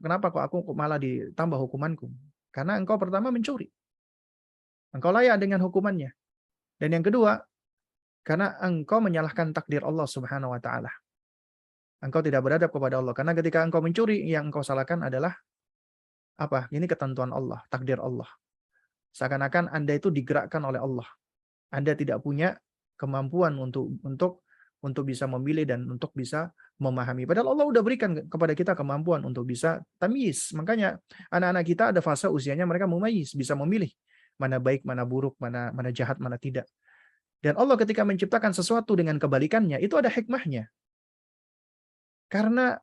Kenapa kok aku malah ditambah hukumanku? Karena engkau pertama mencuri. Engkau layak dengan hukumannya. Dan yang kedua, karena engkau menyalahkan takdir Allah Subhanahu wa taala. Engkau tidak beradab kepada Allah. Karena ketika engkau mencuri, yang engkau salahkan adalah apa? Ini ketentuan Allah, takdir Allah. Seakan-akan Anda itu digerakkan oleh Allah. Anda tidak punya kemampuan untuk bisa memilih dan untuk bisa memahami. Padahal Allah sudah berikan kepada kita kemampuan untuk bisa tamyiz. Makanya anak-anak kita ada fase usianya mereka mumayyiz, bisa memilih mana baik, mana buruk, mana jahat, mana tidak. Dan Allah ketika menciptakan sesuatu dengan kebalikannya, itu ada hikmahnya. Karena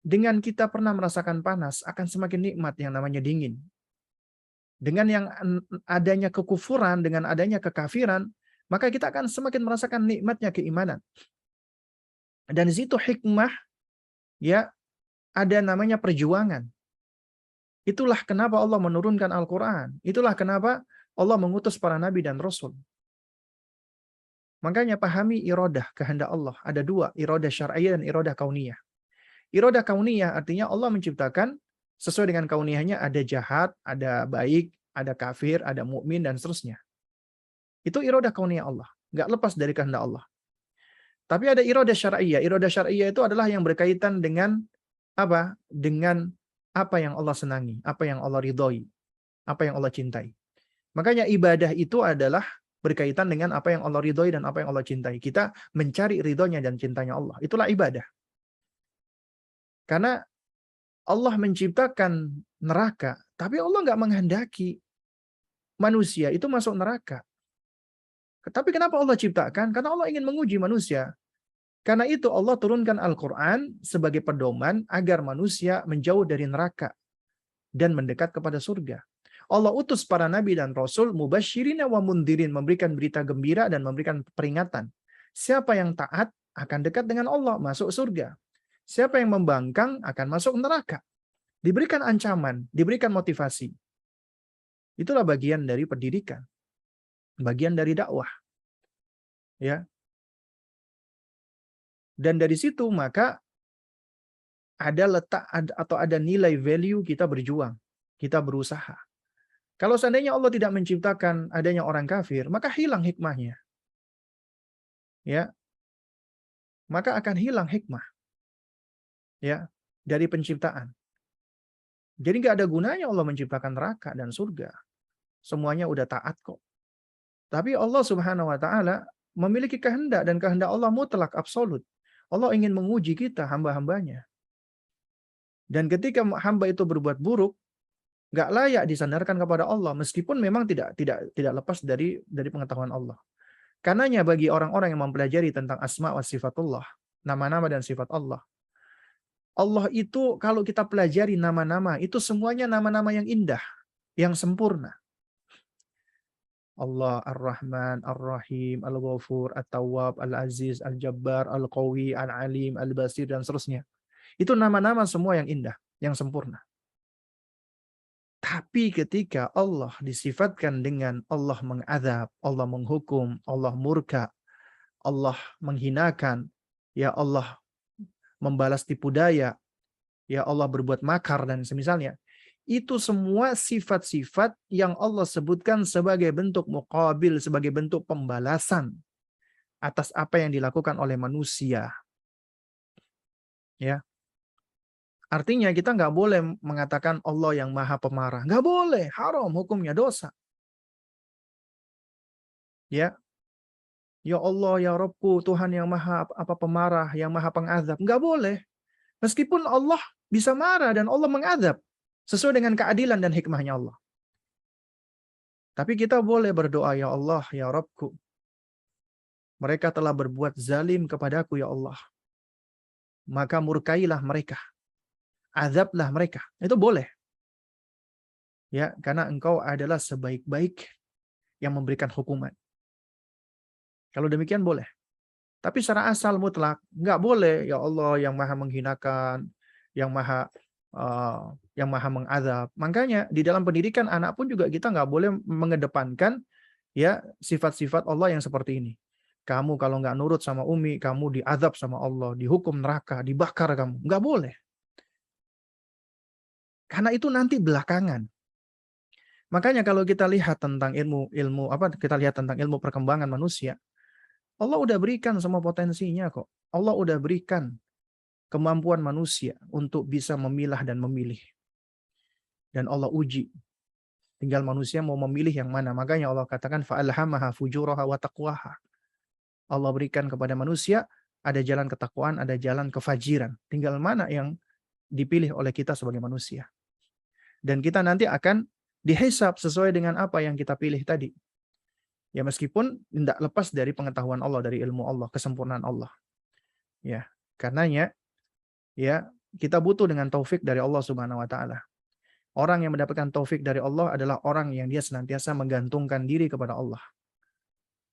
dengan kita pernah merasakan panas, akan semakin nikmat yang namanya dingin. Dengan yang adanya kekufuran, dengan adanya kekafiran, maka kita akan semakin merasakan nikmatnya keimanan. Dan di situ hikmah, ya, ada namanya perjuangan. Itulah kenapa Allah menurunkan Al-Quran. Itulah kenapa Allah mengutus para nabi dan rasul. Makanya pahami iradah, kehendak Allah. Ada 2, iradah syar'iyyah dan iradah kauniyah. Iradah kauniyah artinya Allah menciptakan sesuai dengan kauniyahnya, ada jahat, ada baik, ada kafir, ada mukmin dan seterusnya. Itu iradah kauniyah Allah, nggak lepas dari kehendak Allah. Tapi ada iradah syar'iyyah. Iradah syar'iyyah itu adalah yang berkaitan dengan apa? Dengan apa yang Allah senangi, apa yang Allah ridhoi, apa yang Allah cintai. Makanya ibadah itu adalah berkaitan dengan apa yang Allah ridhoi dan apa yang Allah cintai. Kita mencari ridhonya dan cintanya Allah. Itulah ibadah. Karena Allah menciptakan neraka, tapi Allah nggak menghendaki manusia itu masuk neraka. Tapi kenapa Allah ciptakan? Karena Allah ingin menguji manusia. Karena itu Allah turunkan Al-Quran sebagai pedoman agar manusia menjauh dari neraka dan mendekat kepada surga. Allah utus para nabi dan rasul mubasyirina wa mundirin, memberikan berita gembira dan memberikan peringatan. Siapa yang taat akan dekat dengan Allah, masuk surga. Siapa yang membangkang akan masuk neraka. Diberikan ancaman, diberikan motivasi. Itulah bagian dari pendidikan. Bagian dari dakwah. Ya. Dan dari situ maka ada letak atau ada nilai value kita berjuang, kita berusaha. Kalau seandainya Allah tidak menciptakan adanya orang kafir, maka hilang hikmahnya. Ya. Maka akan hilang hikmah. Ya, dari penciptaan. Jadi nggak ada gunanya Allah menciptakan neraka dan surga. Semuanya udah taat kok. Tapi Allah Subhanahu wa taala memiliki kehendak dan kehendak Allah mutlak absolut. Allah ingin menguji kita hamba-hambanya. Dan ketika hamba itu berbuat buruk, nggak layak disandarkan kepada Allah, meskipun memang tidak lepas dari pengetahuan Allah. Karenanya bagi orang-orang yang mempelajari tentang asma wa sifatullah, nama-nama dan sifat Allah, Allah itu kalau kita pelajari nama-nama, itu semuanya nama-nama yang indah, yang sempurna. Allah Ar-Rahman, Ar-Rahim, Al-Ghafur, At-Tawwab, Al-Aziz, Al-Jabbar, Al-Qawi, Al-Alim, Al-Basir, dan seterusnya. Itu nama-nama semua yang indah, yang sempurna. Tapi ketika Allah disifatkan dengan Allah mengadab, Allah menghukum, Allah murka, Allah menghinakan, ya Allah membalas tipu daya, ya Allah berbuat makar dan semisalnya. Itu semua sifat-sifat yang Allah sebutkan sebagai bentuk muqabil, sebagai bentuk pembalasan atas apa yang dilakukan oleh manusia. Ya, artinya kita nggak boleh mengatakan Allah yang maha pemarah. Nggak boleh, haram hukumnya, dosa. Ya, ya Allah, ya Rabbku, Tuhan yang maha apa pemarah, yang maha pengazab. Nggak boleh. Meskipun Allah bisa marah dan Allah mengadab sesuai dengan keadilan dan hikmahnya Allah. Tapi kita boleh berdoa, ya Allah, ya Rabbku, mereka telah berbuat zalim kepadaku, ya Allah. Maka murkailah mereka. Azablah mereka. Itu boleh. Ya, karena engkau adalah sebaik-baik yang memberikan hukuman. Kalau demikian boleh. Tapi secara asal mutlak, nggak boleh, ya Allah yang maha menghinakan, yang maha mengazab. Makanya di dalam pendidikan anak pun juga kita nggak boleh mengedepankan ya sifat-sifat Allah yang seperti ini. Kamu kalau nggak nurut sama Umi, kamu diazab sama Allah, dihukum neraka, dibakar kamu. Nggak boleh. Karena itu nanti belakangan. Makanya kalau kita lihat tentang kita lihat tentang ilmu perkembangan manusia, Allah udah berikan semua potensinya kok. Allah udah berikan kemampuan manusia untuk bisa memilah dan memilih. Dan Allah uji. Tinggal manusia mau memilih yang mana. Makanya Allah katakan fa'alhamaha fujuraha wa taqwaha. Allah berikan kepada manusia ada jalan ketakwaan, ada jalan kefajiran. Tinggal mana yang dipilih oleh kita sebagai manusia. Dan kita nanti akan dihisab sesuai dengan apa yang kita pilih tadi. Ya meskipun tidak lepas dari pengetahuan Allah, dari ilmu Allah, kesempurnaan Allah. Ya, karenanya ya kita butuh dengan taufik dari Allah Subhanahu wa taala. Orang yang mendapatkan taufik dari Allah adalah orang yang dia senantiasa menggantungkan diri kepada Allah.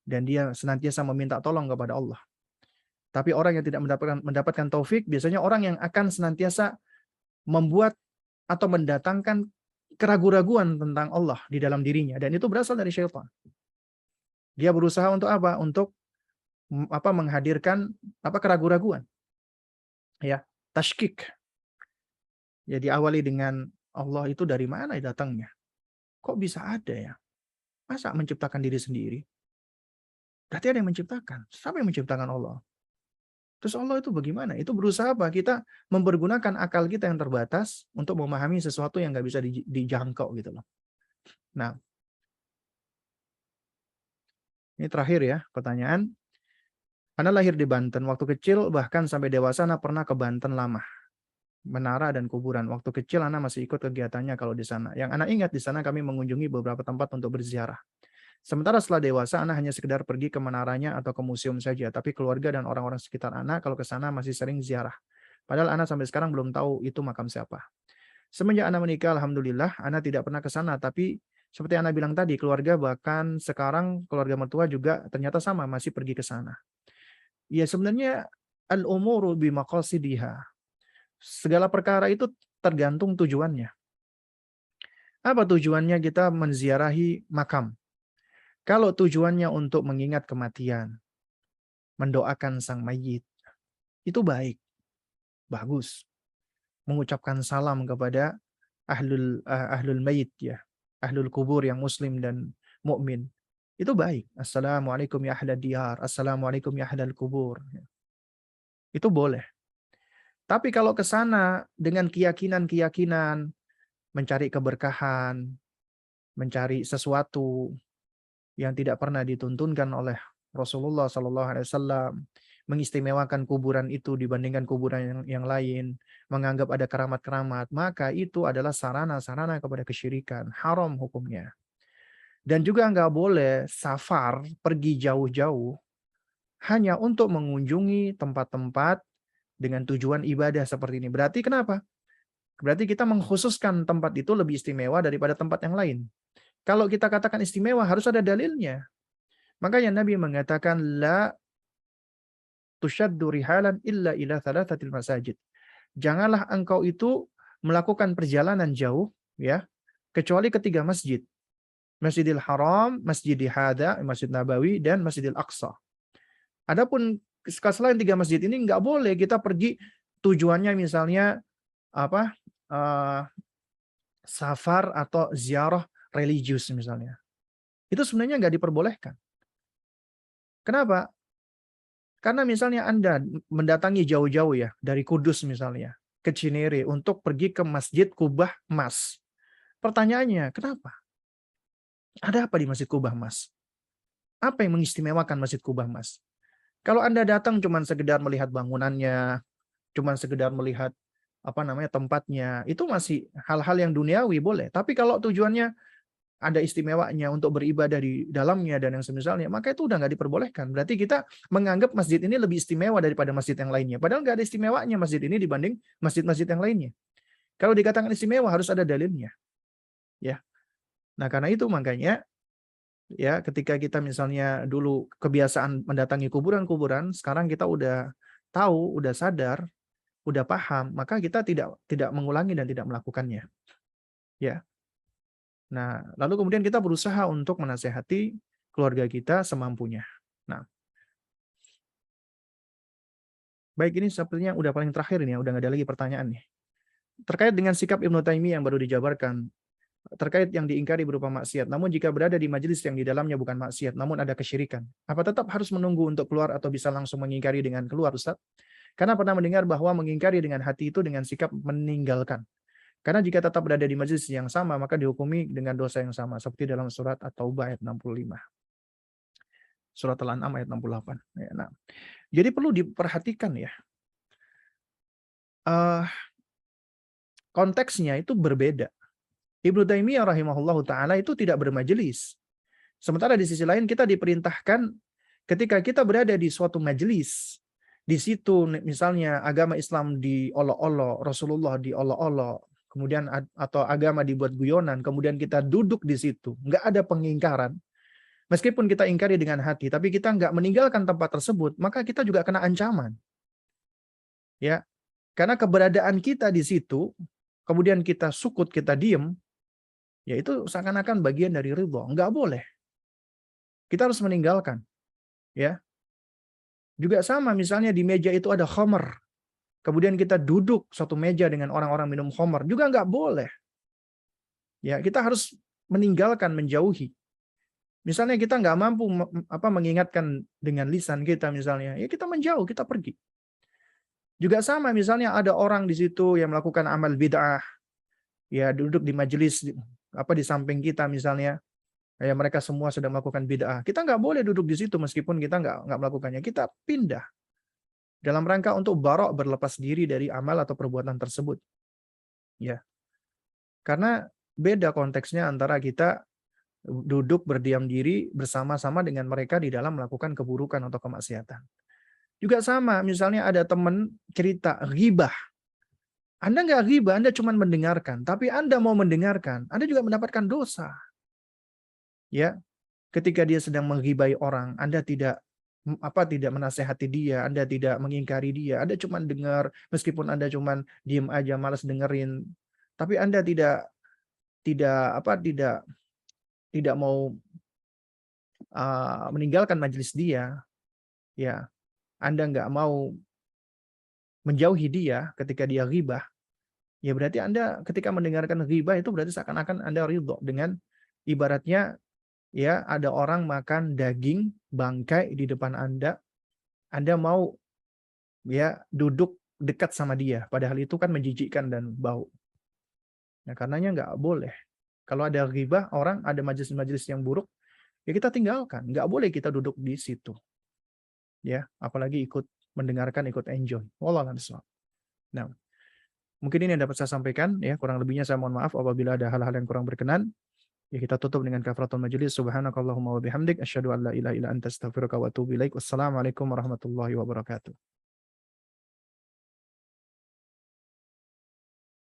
Dan dia senantiasa meminta tolong kepada Allah. Tapi orang yang tidak mendapatkan taufik biasanya orang yang akan senantiasa membuat atau mendatangkan keraguan-raguan tentang Allah di dalam dirinya, dan itu berasal dari syaitan. Dia berusaha untuk apa? Untuk menghadirkan keraguan-raguan. Ya, tashkik. Ya diawali dengan Allah itu dari mana datangnya? Kok bisa ada ya? Masa menciptakan diri sendiri? Berarti ada yang menciptakan. Siapa yang menciptakan Allah? Terus Allah itu bagaimana? Itu berusaha apa? Kita mempergunakan akal kita yang terbatas untuk memahami sesuatu yang nggak bisa dijangkau gitu loh. Nah, ini terakhir ya pertanyaan. Anda lahir di Banten. Waktu kecil bahkan sampai dewasa Anda pernah ke Banten lama. Menara dan kuburan. Waktu kecil Anda masih ikut kegiatannya kalau di sana. Yang Anda ingat di sana kami mengunjungi beberapa tempat untuk berziarah. Sementara setelah dewasa, Anda hanya sekedar pergi ke menaranya atau ke museum saja. Tapi keluarga dan orang-orang sekitar Anda kalau ke sana masih sering ziarah. Padahal Anda sampai sekarang belum tahu itu makam siapa. Semenjak Anda menikah, Alhamdulillah, Anda tidak pernah ke sana. Tapi seperti Anda bilang tadi, keluarga bahkan sekarang keluarga mertua juga ternyata sama, masih pergi ke sana. Ya sebenarnya al-umuru bimaqasidiha. Segala perkara itu tergantung tujuannya. Apa tujuannya kita menziarahi makam? Kalau tujuannya untuk mengingat kematian, mendoakan sang mayit, itu baik, bagus. Mengucapkan salam kepada ahlul mayit ya, ahlul kubur yang muslim dan mukmin, itu baik. Assalamualaikum ya ahlal diyar, assalamualaikum ya ahlal kubur. Itu boleh. Tapi kalau ke sana dengan keyakinan-keyakinan, mencari keberkahan, mencari sesuatu yang tidak pernah dituntunkan oleh Rasulullah SAW, mengistimewakan kuburan itu dibandingkan kuburan yang lain, menganggap ada keramat-keramat, maka itu adalah sarana-sarana kepada kesyirikan, haram hukumnya. Dan juga nggak boleh safar, pergi jauh-jauh, hanya untuk mengunjungi tempat-tempat dengan tujuan ibadah seperti ini. Berarti kenapa? Berarti kita mengkhususkan tempat itu lebih istimewa daripada tempat yang lain. Kalau kita katakan istimewa, harus ada dalilnya. Makanya Nabi mengatakan, la tushaddu rihalan illa ila thalathatil masajid. Janganlah engkau itu melakukan perjalanan jauh, ya, kecuali ketiga masjid. Masjidil Haram, Masjidil Hada, Masjid Nabawi, dan Masjidil Aqsa. Adapun selain tiga masjid ini nggak boleh kita pergi tujuannya misalnya apa safar atau ziarah religius misalnya. Itu sebenarnya nggak diperbolehkan. Kenapa? Karena misalnya Anda mendatangi jauh-jauh ya, dari Kudus misalnya, ke Cinere untuk pergi ke Masjid Kubah Mas. Pertanyaannya, kenapa? Ada apa di Masjid Kubah Mas? Apa yang mengistimewakan Masjid Kubah Mas? Kalau Anda datang cuma sekedar melihat bangunannya, cuma sekedar melihat apa namanya tempatnya, itu masih hal-hal yang duniawi boleh. Tapi kalau tujuannya ada istimewanya untuk beribadah di dalamnya dan yang semisalnya, maka itu udah nggak diperbolehkan. Berarti kita menganggap masjid ini lebih istimewa daripada masjid yang lainnya. Padahal nggak ada istimewanya masjid ini dibanding masjid-masjid yang lainnya. Kalau dikatakan istimewa harus ada dalilnya. Ya. Nah karena itu makanya ya ketika kita misalnya dulu kebiasaan mendatangi kuburan-kuburan, sekarang kita udah tahu, udah sadar, udah paham, maka kita tidak mengulangi dan tidak melakukannya. Ya. Nah, lalu kemudian kita berusaha untuk menasehati keluarga kita semampunya. Nah, baik ini sepertinya udah paling terakhir ini ya, udah nggak ada lagi pertanyaan nih. Terkait dengan sikap Ibnu Taimiyah yang baru dijabarkan, terkait yang diingkari berupa maksiat, namun jika berada di majelis yang di dalamnya bukan maksiat, namun ada kesyirikan, apa tetap harus menunggu untuk keluar atau bisa langsung mengingkari dengan keluar, Ustaz? Karena pernah mendengar bahwa mengingkari dengan hati itu dengan sikap meninggalkan. Karena jika tetap berada di majelis yang sama, maka dihukumi dengan dosa yang sama. Seperti dalam surat At-Taubah ayat 65. Surat Al-An'am ayat 68. Ya, nah, jadi perlu diperhatikan ya. Uh, konteksnya itu berbeda. Ibnu Taimiyah rahimahullahu ta'ala itu tidak bermajelis. Sementara di sisi lain kita diperintahkan ketika kita berada di suatu majelis, di situ misalnya agama Islam diolok-olok, Rasulullah diolok-olok, kemudian atau agama dibuat guyonan, kemudian kita duduk di situ, nggak ada pengingkaran. Meskipun kita ingkari dengan hati, tapi kita nggak meninggalkan tempat tersebut, maka kita juga kena ancaman. Ya, karena keberadaan kita di situ, kemudian kita sukut, kita diem, ya itu seakan-akan bagian dari ridho. Nggak boleh. Kita harus meninggalkan. Ya, juga sama misalnya di meja itu ada khamr. Kemudian kita duduk satu meja dengan orang-orang minum khamr, juga nggak boleh. Ya, kita harus meninggalkan, menjauhi. Misalnya kita nggak mampu mengingatkan dengan lisan kita misalnya, ya kita menjauh, kita pergi. Juga sama misalnya ada orang di situ yang melakukan amal bid'ah, ya duduk di majelis di samping kita misalnya, ya mereka semua sedang melakukan bid'ah. Kita nggak boleh duduk di situ meskipun kita nggak melakukannya. Kita pindah dalam rangka untuk barok berlepas diri dari amal atau perbuatan tersebut. Ya, karena beda konteksnya antara kita duduk berdiam diri bersama-sama dengan mereka di dalam melakukan keburukan atau kemaksiatan. Juga sama, misalnya ada teman cerita ghibah. Anda nggak ghibah, Anda cuma mendengarkan. Tapi Anda mau mendengarkan, Anda juga mendapatkan dosa. Ya, ketika dia sedang menghibai orang, Anda tidak menasehati dia, Anda tidak mengingkari dia, Anda cuma dengar, meskipun Anda cuma diem aja, malas dengerin. Tapi Anda tidak mau meninggalkan majelis dia, ya Anda nggak mau menjauhi dia ketika dia ghibah, ya berarti Anda ketika mendengarkan ghibah itu berarti seakan-akan Anda ridho dengan ibaratnya ya ada orang makan daging bangkai di depan Anda mau ya duduk dekat sama dia, padahal itu kan menjijikkan dan bau. Nah, karenanya nggak boleh. Kalau ada ghibah, orang ada majelis-majelis yang buruk, ya kita tinggalkan. Nggak boleh kita duduk di situ. ya, apalagi ikut mendengarkan, ikut enjoy. Wallahu a'lam bishawab. Nah, mungkin ini yang dapat saya sampaikan ya, kurang lebihnya saya mohon maaf apabila ada hal-hal yang kurang berkenan. Ya kita tutup dengan kafaratul majelis. Subhanakallahumma wa bihamdik asyhadu an la ilaha illa anta astaghfiruka wa atubu ilaik. Wassalamualaikum warahmatullahi wabarakatuh.